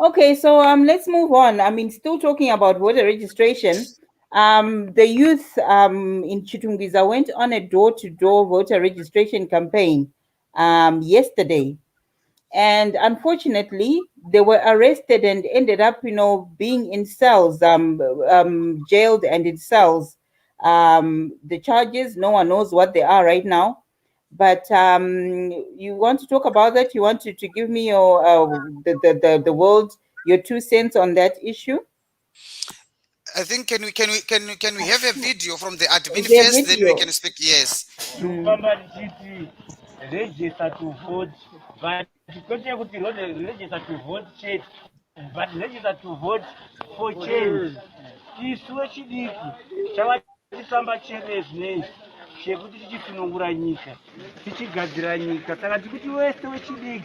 A: Okay, so let's move on. I mean, still talking about voter registration. The youth in Chitungiza went on a door-to-door voter registration campaign yesterday, and unfortunately, they were arrested and ended up, being in cells, jailed and in cells. The charges, no one knows what they are right now. But you want to talk about that? You want to give me your the world your 2 cents on that issue?
B: I think can we have a video from the admin
A: Is there
B: first, then we
A: video?
B: can speak. Yes.
A: Mm,
G: Kufamba tichiti register to vote, but kwete kuti register to vote chete, but register to vote for change. Isu vechidiki chava tichifamba cherezvinezvi chekuti tichisunungura nyika, tichigadzira nyika. Saka tikuti wese wechidiki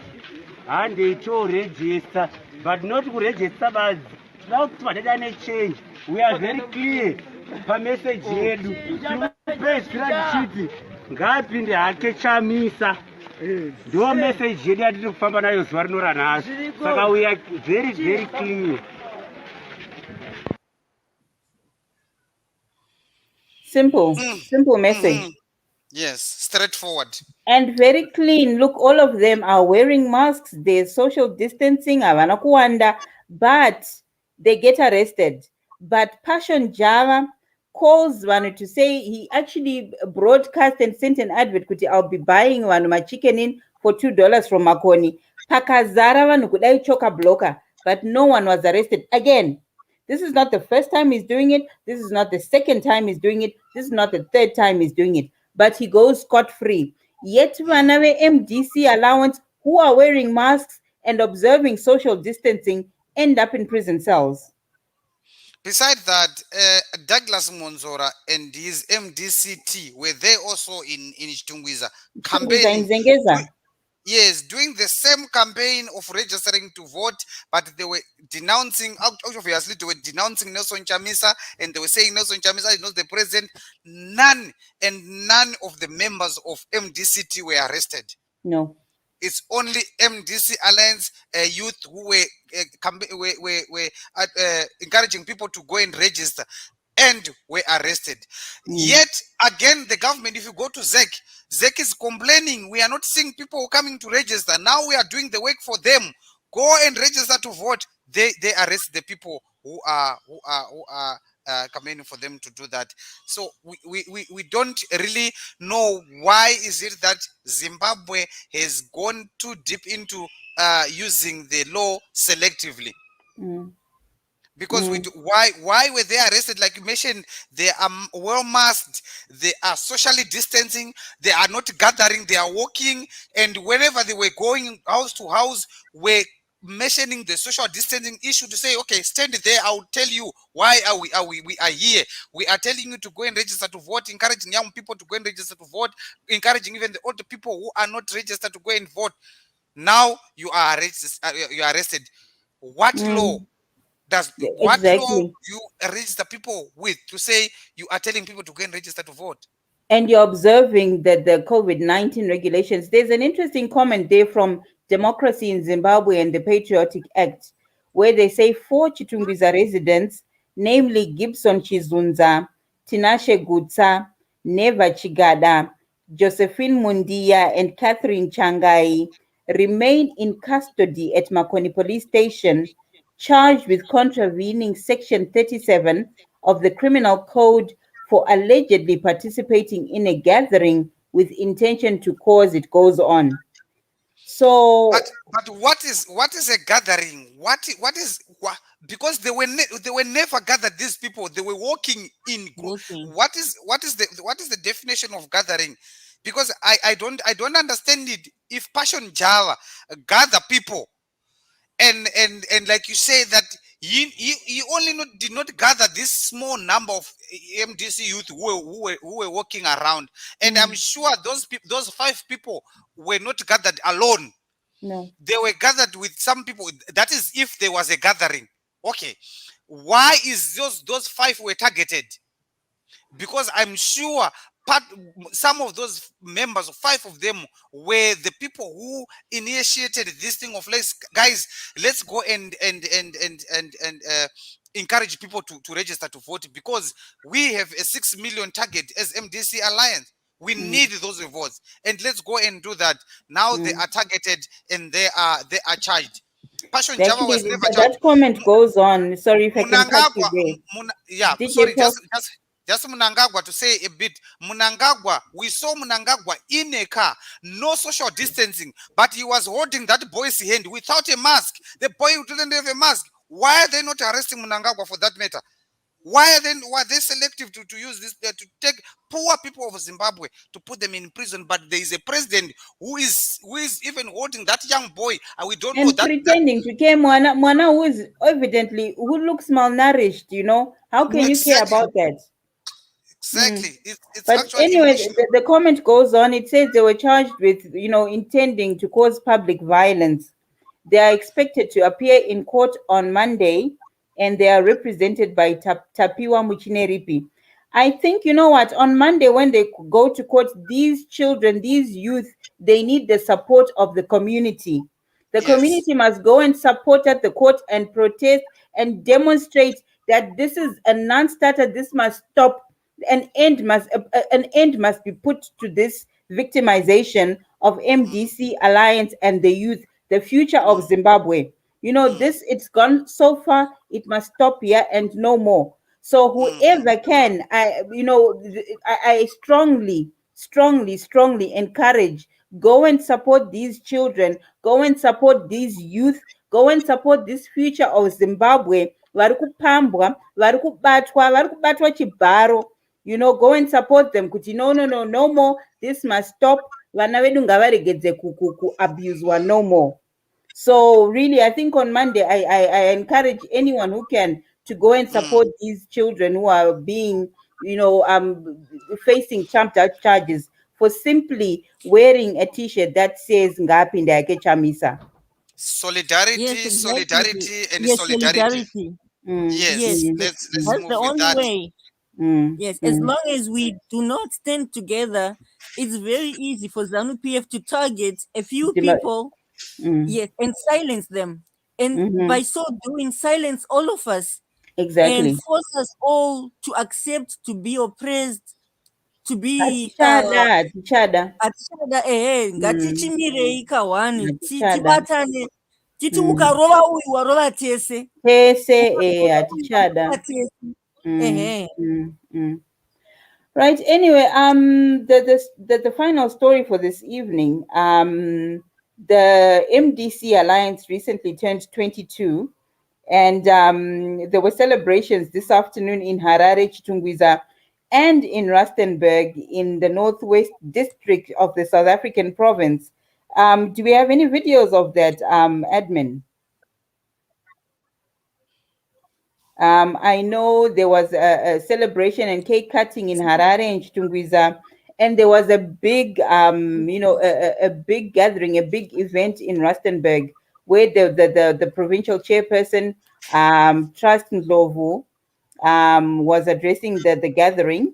G: handei toregista, but not kuregista badzi. Toda kuti madada nechange. We are very clear pameseji yedu. Tirikupedzisira tichiti ngaapinde hake Chamisa. Ndiyo meseji yedu yatiri kufamba nayo zuva rino ranhasi. Saka we are very very clear.
A: simple message.
B: Mhm. Yes, straightforward.
A: And very clean. Look, all of them are wearing masks. There's social distancing, havana kuwanda, but they get arrested. But Passion Java calls Vanu to say he actually broadcast and sent an advert kuti I'll be buying Vanu my chicken in for $2 from Makoni. Pakazara Vanu kudai choka blocker, but no one was arrested. Again, this is not the first time he's doing it. This is not the second time he's doing it. This is not the third time he's doing it. But he goes scot-free. Yet Vanave MDC allowance who are wearing masks and observing social distancing end up in prison cells.
B: Besides that, Douglas Monzora and his MDCT were they also in Chitungwiza campaigning. Yes, doing the same campaign of registering to vote, but they were denouncing, obviously, they were denouncing Nelson Chamisa, and they were saying Nelson Chamisa is not the president. None of the members of MDCT were arrested.
A: No.
B: It's only MDC Alliance youth who were encouraging people to go and register and were arrested. Yet, again, the government, if you go to ZEC is complaining, we are not seeing people coming to register. Now we are doing the work for them. Go and register to vote. They arrest the people who are campaigning for them to do that. So we don't really know why is it that Zimbabwe has gone too deep into using the law selectively. Because why were they arrested? Like you mentioned, they are well masked, they are socially distancing, they are not gathering, they are walking, and whenever they were going house to house, we're mentioning the social distancing issue to say, okay, stand there, I'll tell you why we are here. We are telling you to go and register to vote, encouraging young people to go and register to vote, encouraging even the older people who are not registered to go and vote. Now you are arrested. What law? What law you register people with to say you are telling people to go and register to vote?
A: and you're observing that the COVID-19 regulations, there's an interesting comment there from Democracy in Zimbabwe and the Patriotic Act, where they say 4 Chitungwiza residents, namely Gibson Chizunza, Tinashe Gutsa, Neva Chigada, Josephine Mundia, and Catherine Changai, remain in custody at Makoni Police Station, charged with contravening Section 37 of the Criminal Code for allegedly participating in a gathering with intention to cause, it goes on. So
B: But what is a gathering? Because they were never gathered. These people, they were walking in.
D: Walking.
B: What is the definition of gathering? Because I don't understand it. If Passion Java gather people, and like you say that you only did not gather this small number of MDC youth who were walking around, and I'm sure those 5 people were not gathered alone.
A: no.
B: They were gathered with some people. That is, if there was a gathering. Okay, why is those 5 were targeted? Because I'm sure some of those members, 5 of them, were the people who initiated this thing of let's go and encourage people to register to vote, because we have a 6 million target as MDC Alliance. We need those votes, and let's go and do that. Now they are targeted and they are charged. Passion Java was
A: Actually,
B: never
A: that
B: charged.
A: comment goes on. Sorry if I can cut you
B: Munangagwa,
A: there. Did
B: sorry,
A: you talk?
B: just Munangagwa to say a bit. Munangagwa, we saw Munangagwa in a car, no social distancing, but he was holding that boy's hand without a mask. The boy didn't have a mask. Why are they not arresting Munangagwa for that matter? Why are they selective to use this, to take poor people of Zimbabwe to put them in prison? But there is a president who is even holding that young boy, and we don't know
A: And
B: that.
A: pretending to care Mwana who is evidently, who looks malnourished, you know. How can you care about that?
B: Exactly. It's
A: But
B: actually
A: anyway,
B: emotional.
A: the comment goes on. It says they were charged with, intending to cause public violence. They are expected to appear in court on Monday, and they are represented by Tapiwa Muchineripi. I think, you know what, on Monday when they go to court, these children, these youth, they need the support of the community. The community must go and support at the court and protest and demonstrate that this is a non-starter. This must stop. An end must be put to this victimization of MDC Alliance and the youth, the future of Zimbabwe. This, it's gone so far, it must stop here and no more. So whoever can, I strongly encourage, go and support these children, go and support these youth, go and support this future of Zimbabwe. Vari kupambwa, vari kubatwa chibharo. Go and support them. Kuti no more. This must stop. Vana vedu ngavaregedze abuse no more. So really, I think on Monday, I encourage anyone who can to go and support these children who are being, facing charges for simply wearing a T-shirt that says "Ngapinda yake Chamisa."
B: Solidarity,
D: Yes, exactly.
B: solidarity, and
D: Yes,
B: solidarity.
D: Yes,
B: Yes, let's
D: that's
B: move
D: the
B: with
D: only
B: that.
D: way. Yes, as long as we do not stand together, it's very easy for ZANU-PF to target a few people, yes, and silence them. And by so doing, silence all of us.
A: Exactly.
D: And force us all to accept to be oppressed, to be
A: Tichada.
D: ngatichimirei kahwani
A: Tichada.
D: tibatane titi ukarova uyu warova tese
A: Tichada. Right. Anyway, the final story for this evening. The MDC Alliance recently turned 22, and there were celebrations this afternoon in Harare, Chitungwiza, and in Rustenburg in the Northwest District of the South African province. Do we have any videos of that, admin? I know there was a celebration and cake cutting in Harare and Chitungwiza, and there was a big, a big gathering, a big event in Rustenburg, where the provincial chairperson, Trust Ndlovu, was addressing the gathering.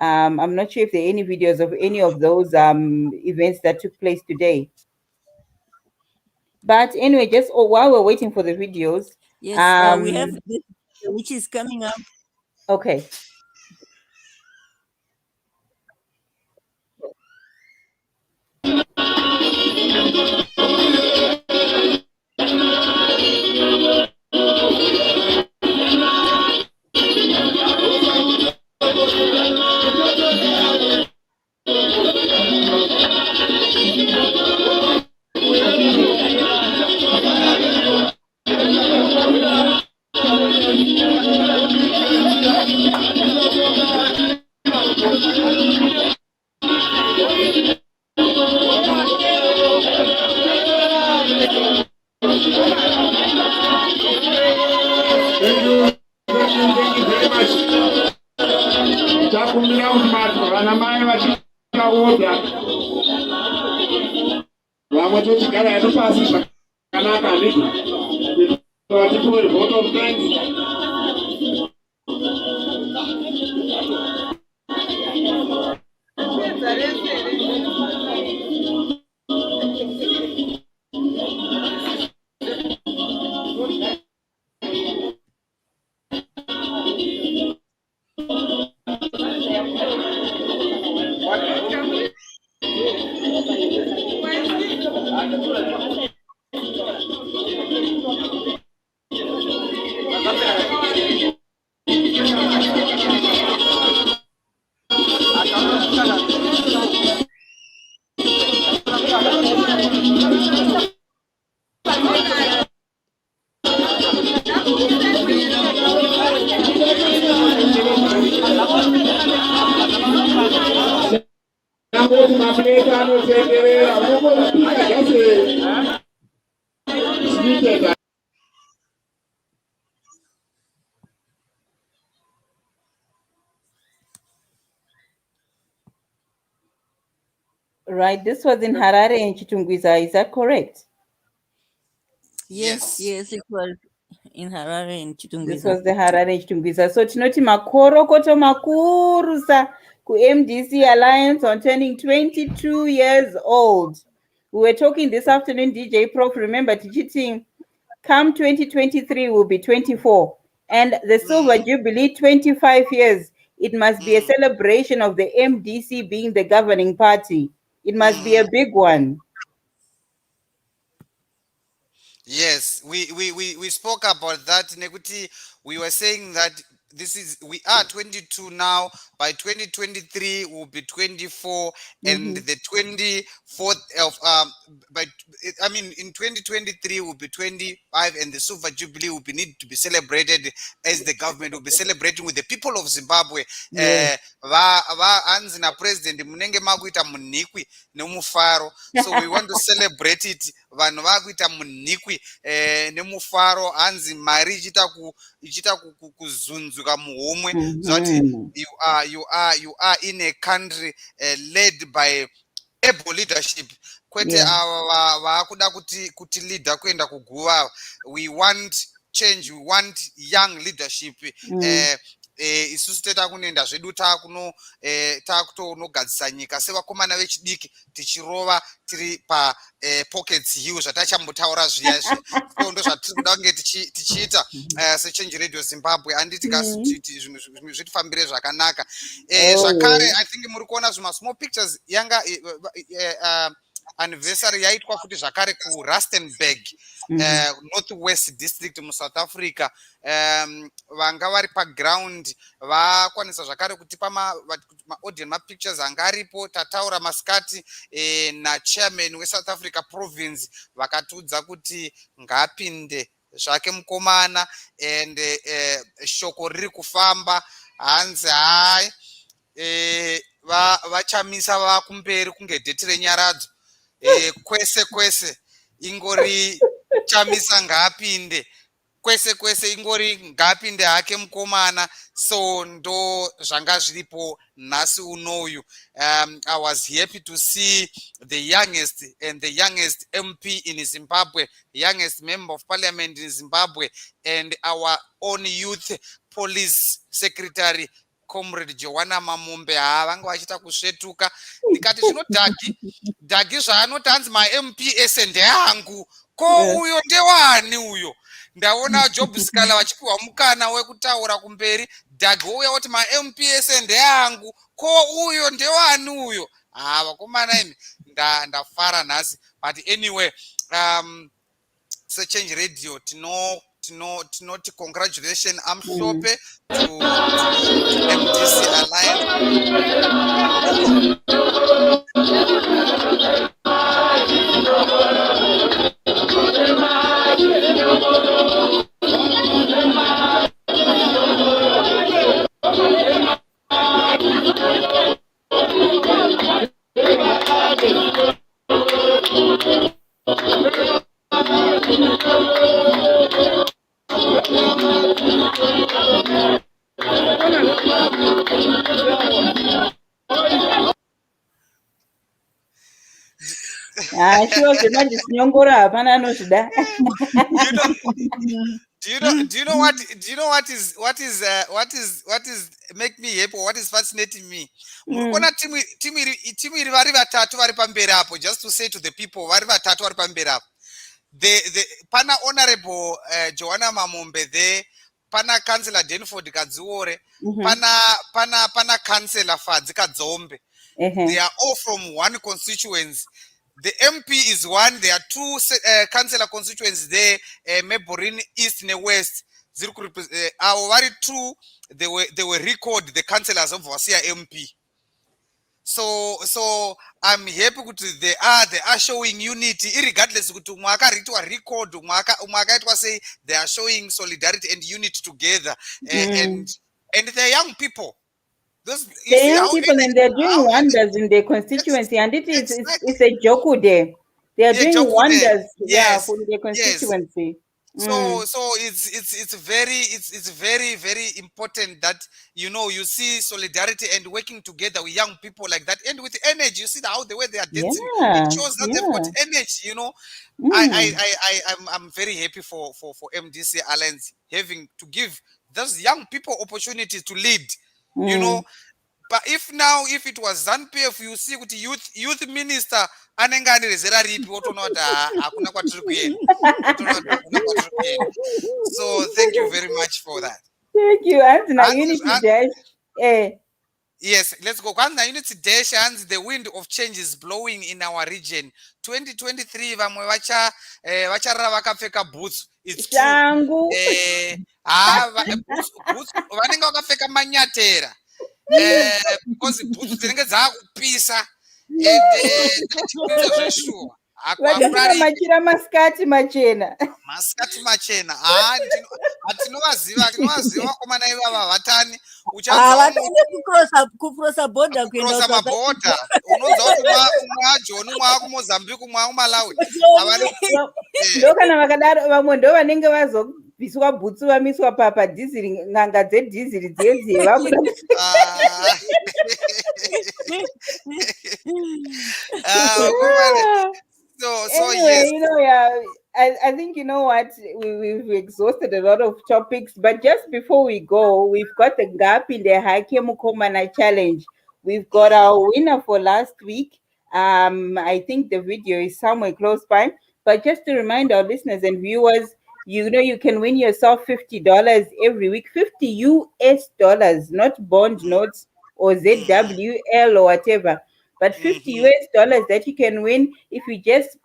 A: I'm not sure if there are any videos of any of those events that took place today. But anyway, just while we're waiting for the videos,
D: Yes, we have this, which is coming up.
A: okay.
H: takumira kuti vana mai vachikaoda vamwe tochigara hedu pasi zvakanaka handizvo vatipuwe vote of thanks.
A: Right, this was in Harare and Chitungwiza, is that correct?
D: Yes, it was in Harare and Chitungwiza.
A: This was the Harare and Chitungwiza. So tinoti makorokoto makurusa ku MDC Alliance on turning 22 years old. We were talking this afternoon, DJ Prof, remember tichiting, come 2023 will be 24. And the Silver Jubilee, 25 years. It must be a celebration of the MDC being the governing party. It must be a big one.
B: Yes, we spoke about that. Nekuti, we were saying that we are 22 now. By 2023 we'll be 24, and the 24th of in 2023 will be 25, and the Silver Jubilee will need to be celebrated as the government will be celebrating with the people of Zimbabwe. Anzi na president munenge makuita munikwi nemufaro, so we want to celebrate it. Vanhu vakuita munikwi nemufaro, anzi mari ichita kuzunzuka muhomwe, zati you are in a country led by able leadership. Kwete ava vakuda kuti leader kuenda kuguva. We want change, we want young leadership. Isusu tetakunenda zvedu takutonogadzisa nyika sevakomana vechidiki tichirova tiri pa pockets hill zvatachambotaura zviya so ndo zvatiri kuda kunge tichiita sechange radio Zimbabwe. Handiti zvimwe zvitifambire zvakanaka. Zvakare I think muri kuona zvima small pictures yanga anniversary yaitwa futi zvakare ku Rustenburg, Northwest District mu South Africa. Vanga vari paground vakwanisa zvakare kutipa audio pictures anga aripo. Tataura masikati na-chairman we-South Africa province vakatiudza kuti ngapinde zvake mukomana, and shoko riri kufamba hanzi hai vachamisa vakumberi kunge dheti renyaradzo. Kwese ingori Chamisa ngapinde, kwese ingori ngapinde hake mukomana. So ndo zvanga zviripo nhasi unoyu. I was happy to see the youngest MP in Zimbabwe, youngest member of parliament in Zimbabwe, and our own youth police secretary comrade Joanna Mamumbe vanga vachita kusvetuka ndikati zvino dhagi zvaanoti hanzi ma-MPS ndeangu ko uyo ndewani uyo ndaona Job Scala vachipiwa mukana wekutaura kumberi dhagi uya kuti ma-MPS ndeangu ko uyo ndewani uyo vakomana imi ndafara nhasi but anyway Sechange Radio tinoti congratulations amhlope to MDC Alliance.
A: Sure, nyongora hapana anozvida.
B: Do you know what is make me happy, what is fascinating me? Mukona timu iri vari vatatu vari pamberi apo, just to say to the people vari vatatu vari pamberi apo. The pana honorable Joanna Mamumbe there, pana councillor Denford Kadziore, pana councillor Fadzi Kadzombe. They are all from one constituency. The MP is one. There are two councillor constituencies there, Meburin East and West. Our very two, they were recorded the councillors of Wasia MP. So I'm happy they are showing unity, regardless of record, say they are showing solidarity and unity together, and they're young people.
A: The young people, and they're doing wonders in their constituency, and it's a joke there. They are doing wonders, for their constituency.
B: So it's very very important that you see solidarity and working together with young people like that, and with energy. You see how the way they are dancing. It shows that they've got energy. I'm very happy for MDC Alliance having to give those young people opportunities to lead. But if it was ZANU-PF, you see with youth minister anengani rezera ripi wotonota hakuna kwatiri kuenda. So thank you very much for that.
A: Thank you. And now Unity Dash.
B: Yes, let's go. Kwanza Unity Dash, and the wind of change is blowing in our region. 2023 vamwe vacharara vakapfeka boots. It's true. Boots vanenge vakapfeka manyatera. Because boots dzinenge dzakupisa.
A: Machira maskati machena.
B: Maskati machena. Tinovaziva komana ivava vatani.
D: Kucrossa border
B: kuenda maborder. Unonza kuti mwaJoni mwakumozambique mwakumalawi.
A: Ndokana vakadaro vamwe ndo vanenge vazobviswa bhutsu vamiswa padhiziri, nganga dzedhiziri dziye vakuda.
B: So anyway,
A: yes. I think we've exhausted a lot of topics, but just before we go, we've got the gap in the Hake Mukomana challenge. We've got our winner for last week. I think the video is somewhere close by, but just to remind our listeners and viewers, you can win yourself $50 every week, $50 US, not bond notes or ZWL or whatever, but $50 US that you can win if you just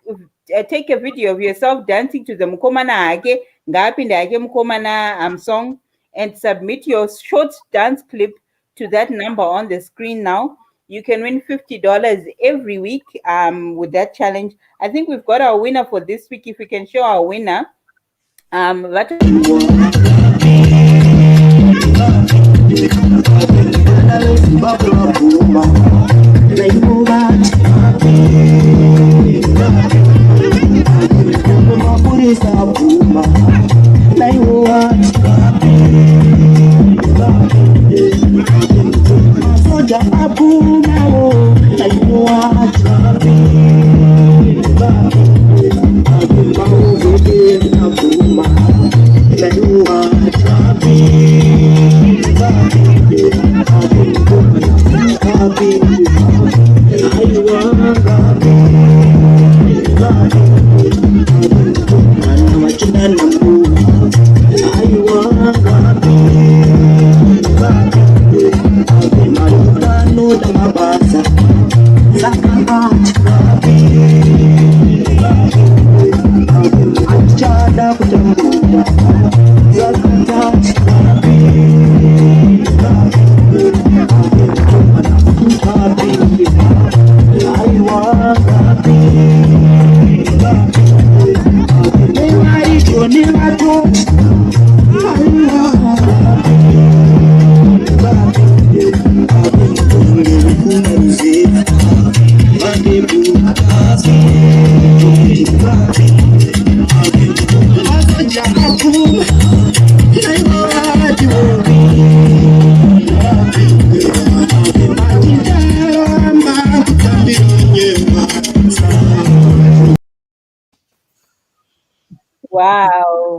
A: take a video of yourself dancing to the Mukomana Hake, Ngapinde Hake Mukomana song, and submit your short dance clip to that number on the screen now. You can win $50 every week with that challenge. I think we've got our winner for this week. If we can show our winner.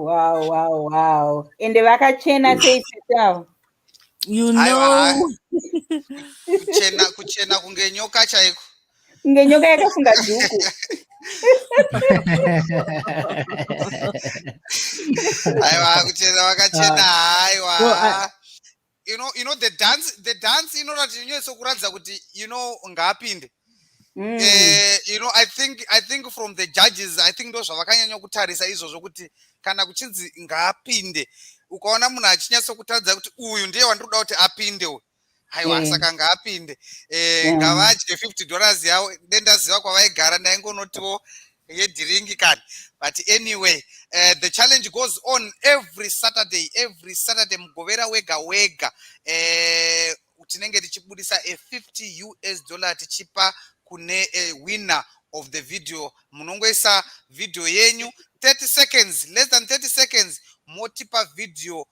A: Wow. Ende vakachena sei sitawo.
D: You
B: Aiwa,
D: know,
B: kuchena kunge nyoka chaiko.
A: Kunge nyoka yakasunga dhuku.
B: Aiwa, kuchena vakachena,
C: So
B: aiwa. You know the dance inoratidza inyoso kuratidza kuti ngaapinde. I think from the judges, I think ndo zvavakanyanya kutarisa izvozvo kuti kana kuchinzi ngaapinde, ukaona munhu achinyatso kutaridza kuti uyu ndiye wandinoda kuti apinde uyu, haiwa, saka ngaapinde. Ngavadye $50 yavo. Dendaziva kwavaigara ndaingonotiwo yedhiringi kani. But anyway, the challenge goes on every Saturday mugovera wega wega. Tinenge tichibudisa $50 tichipa kune winner of the video. Munongoisa video yenyu 30 seconds, less than 30 seconds, motipa video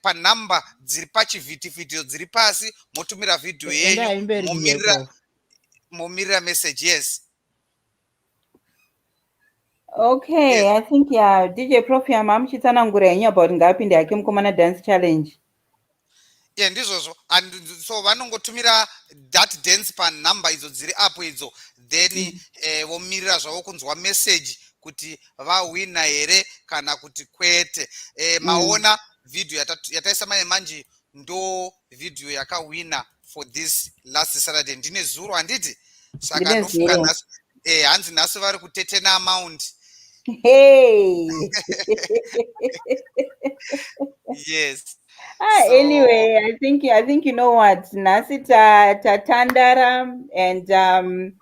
B: pa number dziri pachivhiti video dziri pasi, motumira video yenyu, momirira message. Yes.
A: Okay, yes. I think DJ Prof muchitsanangura yenyu about ngaapinde hake mukomana dance challenge.
B: Yeah, ndizvozvo. And so vanongotumira that dance pa number idzo dziri apo idzo, then vomirira zvavo kunzwa message kuti vawina here kana kuti kwete. Maona video yataisa manje ndo video yakawina for this last Saturday. Ndine zuro handiti? Saka ndofunga hanzi nhasi vari kutetena amount.
A: Hey.
B: Yes.
A: Anyway, I think you know what, nasi tatandara, and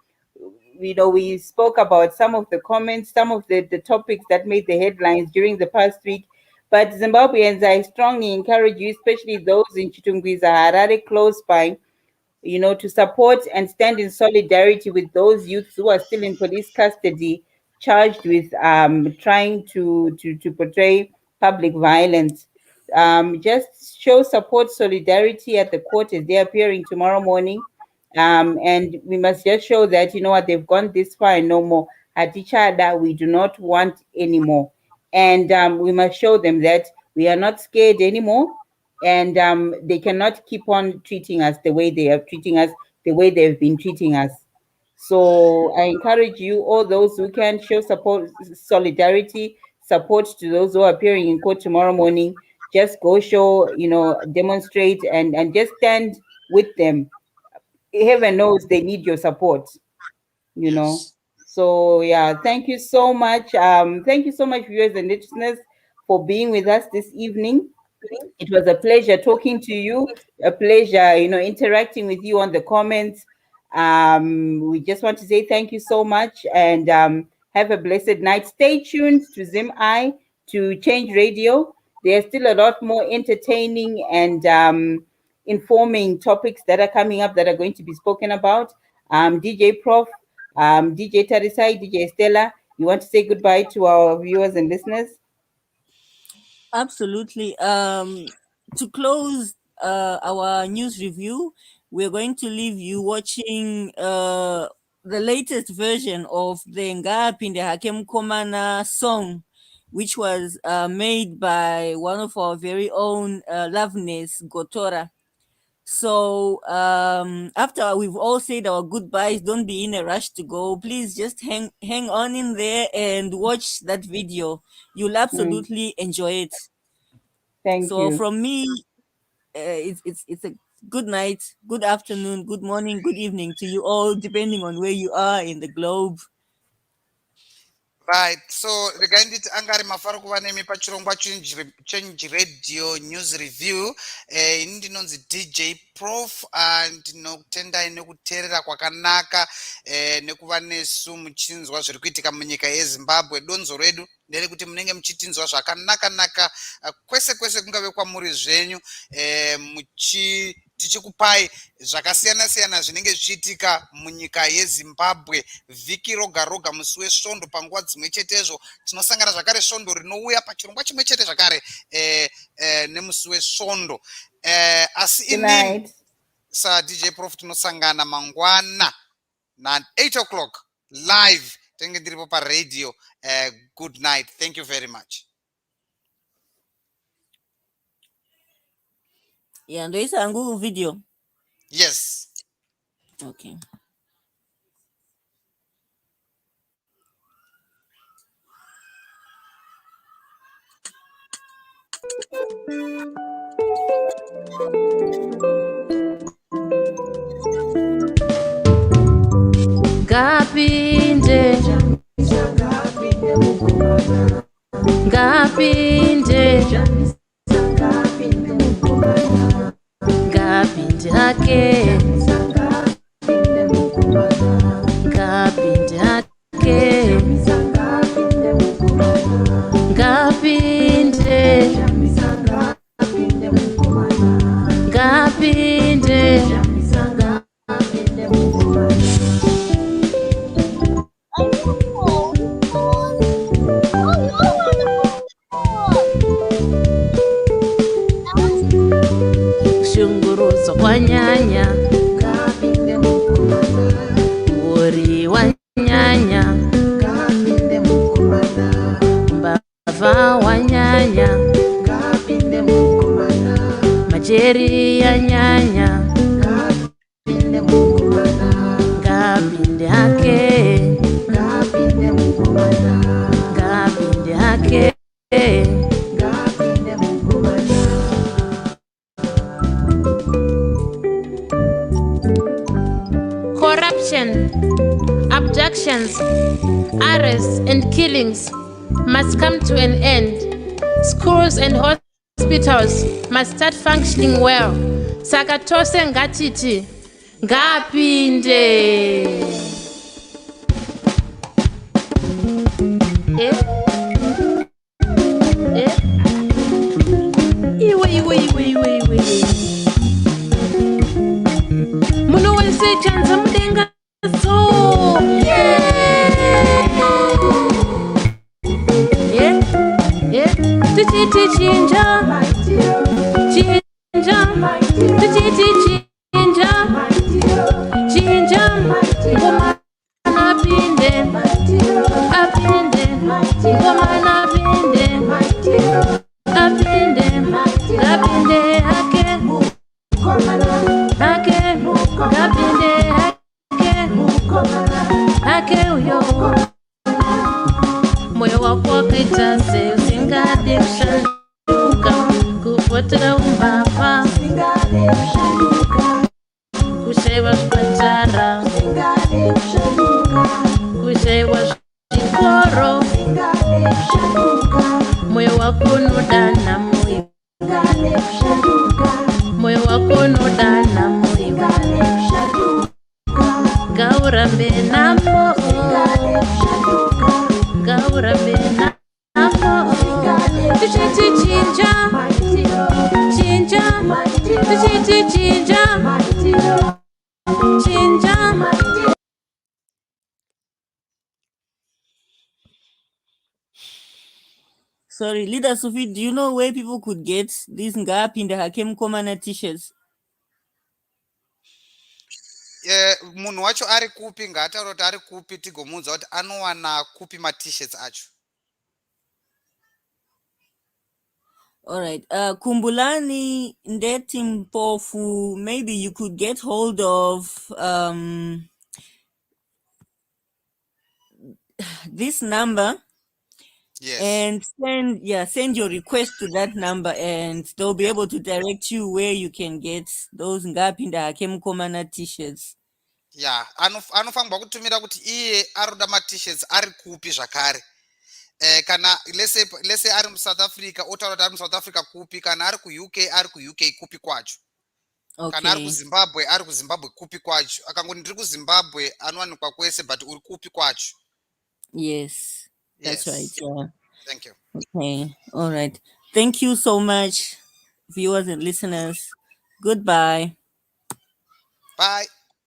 A: we spoke about some of the comments, some of the topics that made the headlines during the past week. But Zimbabweans, I strongly encourage you, especially those in Chitungwiza, Harare, close by, to support and stand in solidarity with those youths who are still in police custody, charged with trying to portray public violence. Just show support, solidarity at the court as they're appearing tomorrow morning. And we must just show that, they've gone this far and no more. At each other, we do not want anymore. And we must show them that we are not scared anymore. And they cannot keep on treating us the way they are treating us, the way they've been treating us. So I encourage you, all those who can, show support, solidarity, support to those who are appearing in court tomorrow morning. Just go show, demonstrate and just stand with them. Heaven knows they need your support,
B: Yes.
A: So yeah, thank you so much. Thank you so much, viewers and listeners, for being with us this evening. It was a pleasure talking to you, a pleasure, interacting with you on the comments. We just want to say thank you so much, and have a blessed night. Stay tuned to ZimI, to Change Radio. There's still a lot more entertaining and informing topics that are coming up that are going to be spoken about. DJ Prof, DJ Tarisai, DJ Stella, you want to say goodbye to our viewers and listeners?
D: Absolutely. To close our news review, we're going to leave you watching the latest version of the Ngapinde Hakem Komana song, which was made by one of our very own Loveness Gotora. So after we've all said our goodbyes, don't be in a rush to go. Please just hang on in there and watch that video. You'll absolutely enjoy it.
A: Thank you.
D: So from me, it's a good night, good afternoon, good morning, good evening to you all, depending on where you are in the globe.
B: Right. So regai nditi angari mafaro kuva nemi pachirongwa Change Radio News Review. Ini ndinonzi DJ Prof, ndinotendai nekuteerera kwakanaka nekuva nesu muchinzwa zviri kuitika munyika yeZimbabwe. Donzo redu nderekuti munenge muchitinzwa zvakanaka kwese kungave kwamuri zvenyu, tichikupai zvakasiyana zvinenge zvichiitika munyika yeZimbabwe. Vhiki roga musi wesvondo, panguva dzimwe chetezvo tinosangana zvakare svondo rinouya pachirongwa chimwe chete zvakare nemusi wesvondo. Asi inini DJ Prof tinosangana mangwana na 8 o'clock live Tenge ndiripo paradio. Good night. Thank you very much.
D: Yeah, ndoisa yangu video.
B: Yes.
D: Okay.
I: Ngapinde ngapinde ngapinde hake ngapinde hake ngapinde ngapinde shunguruzo kwa nyanya uri wa nyanya mbava wa nyanya majeri ya nyanya ngapinde hake ngapinde hake corruption, abductions, arrests and killings must come to an end. Schools and hospitals must start functioning well. Saka tose ngatiti ngapinde. Iwe. Muno wese chanza mudenga so. Tichiti chinja ngoma napinde apinde ngoma napinde apinde apinde hake kapinde hake uyo moyo wako wakitase usingade kushanduka kupotera umbapa kushaiwa shpatara kushaiwa shikoro moyo wako nodana moyo wako nodana gaurambe namo gaurambe namo tichiti chinja tichiti chinja
D: Sorry, Leader Sophie, do you know where people could get these ngapinde hakem komana t-shirts?
B: Munhu wacho ari kupi ngaataura kuti ari kupi tigomuudza kuti anowana kupi ma-t-shirts acho.
D: All right. Kumbulani Ndeti Mpofu, maybe you could get hold of this number.
B: Yes.
D: And send your request to that number and they'll be able to direct you where you can get those ngapinda hakem komana t-shirts.
B: Yeah, anofanirwa kutumira kuti iye aroda ma-t-shirts ari kupi zvakare. Kana let's say ari muSouth Africa otaura kuti ari muSouth Africa kupi, kana ari kuUK ari kuUK kupi kwacho. Kana ari kuZimbabwe ari kuZimbabwe kupi kwacho. Akangoti ndiri kuZimbabwe anowanikwa kwese but uri kupi kwacho.
D: Yes. That's right. Yeah.
B: Thank you.
D: Okay. All right. Thank you so much, viewers and listeners. Goodbye.
B: Bye.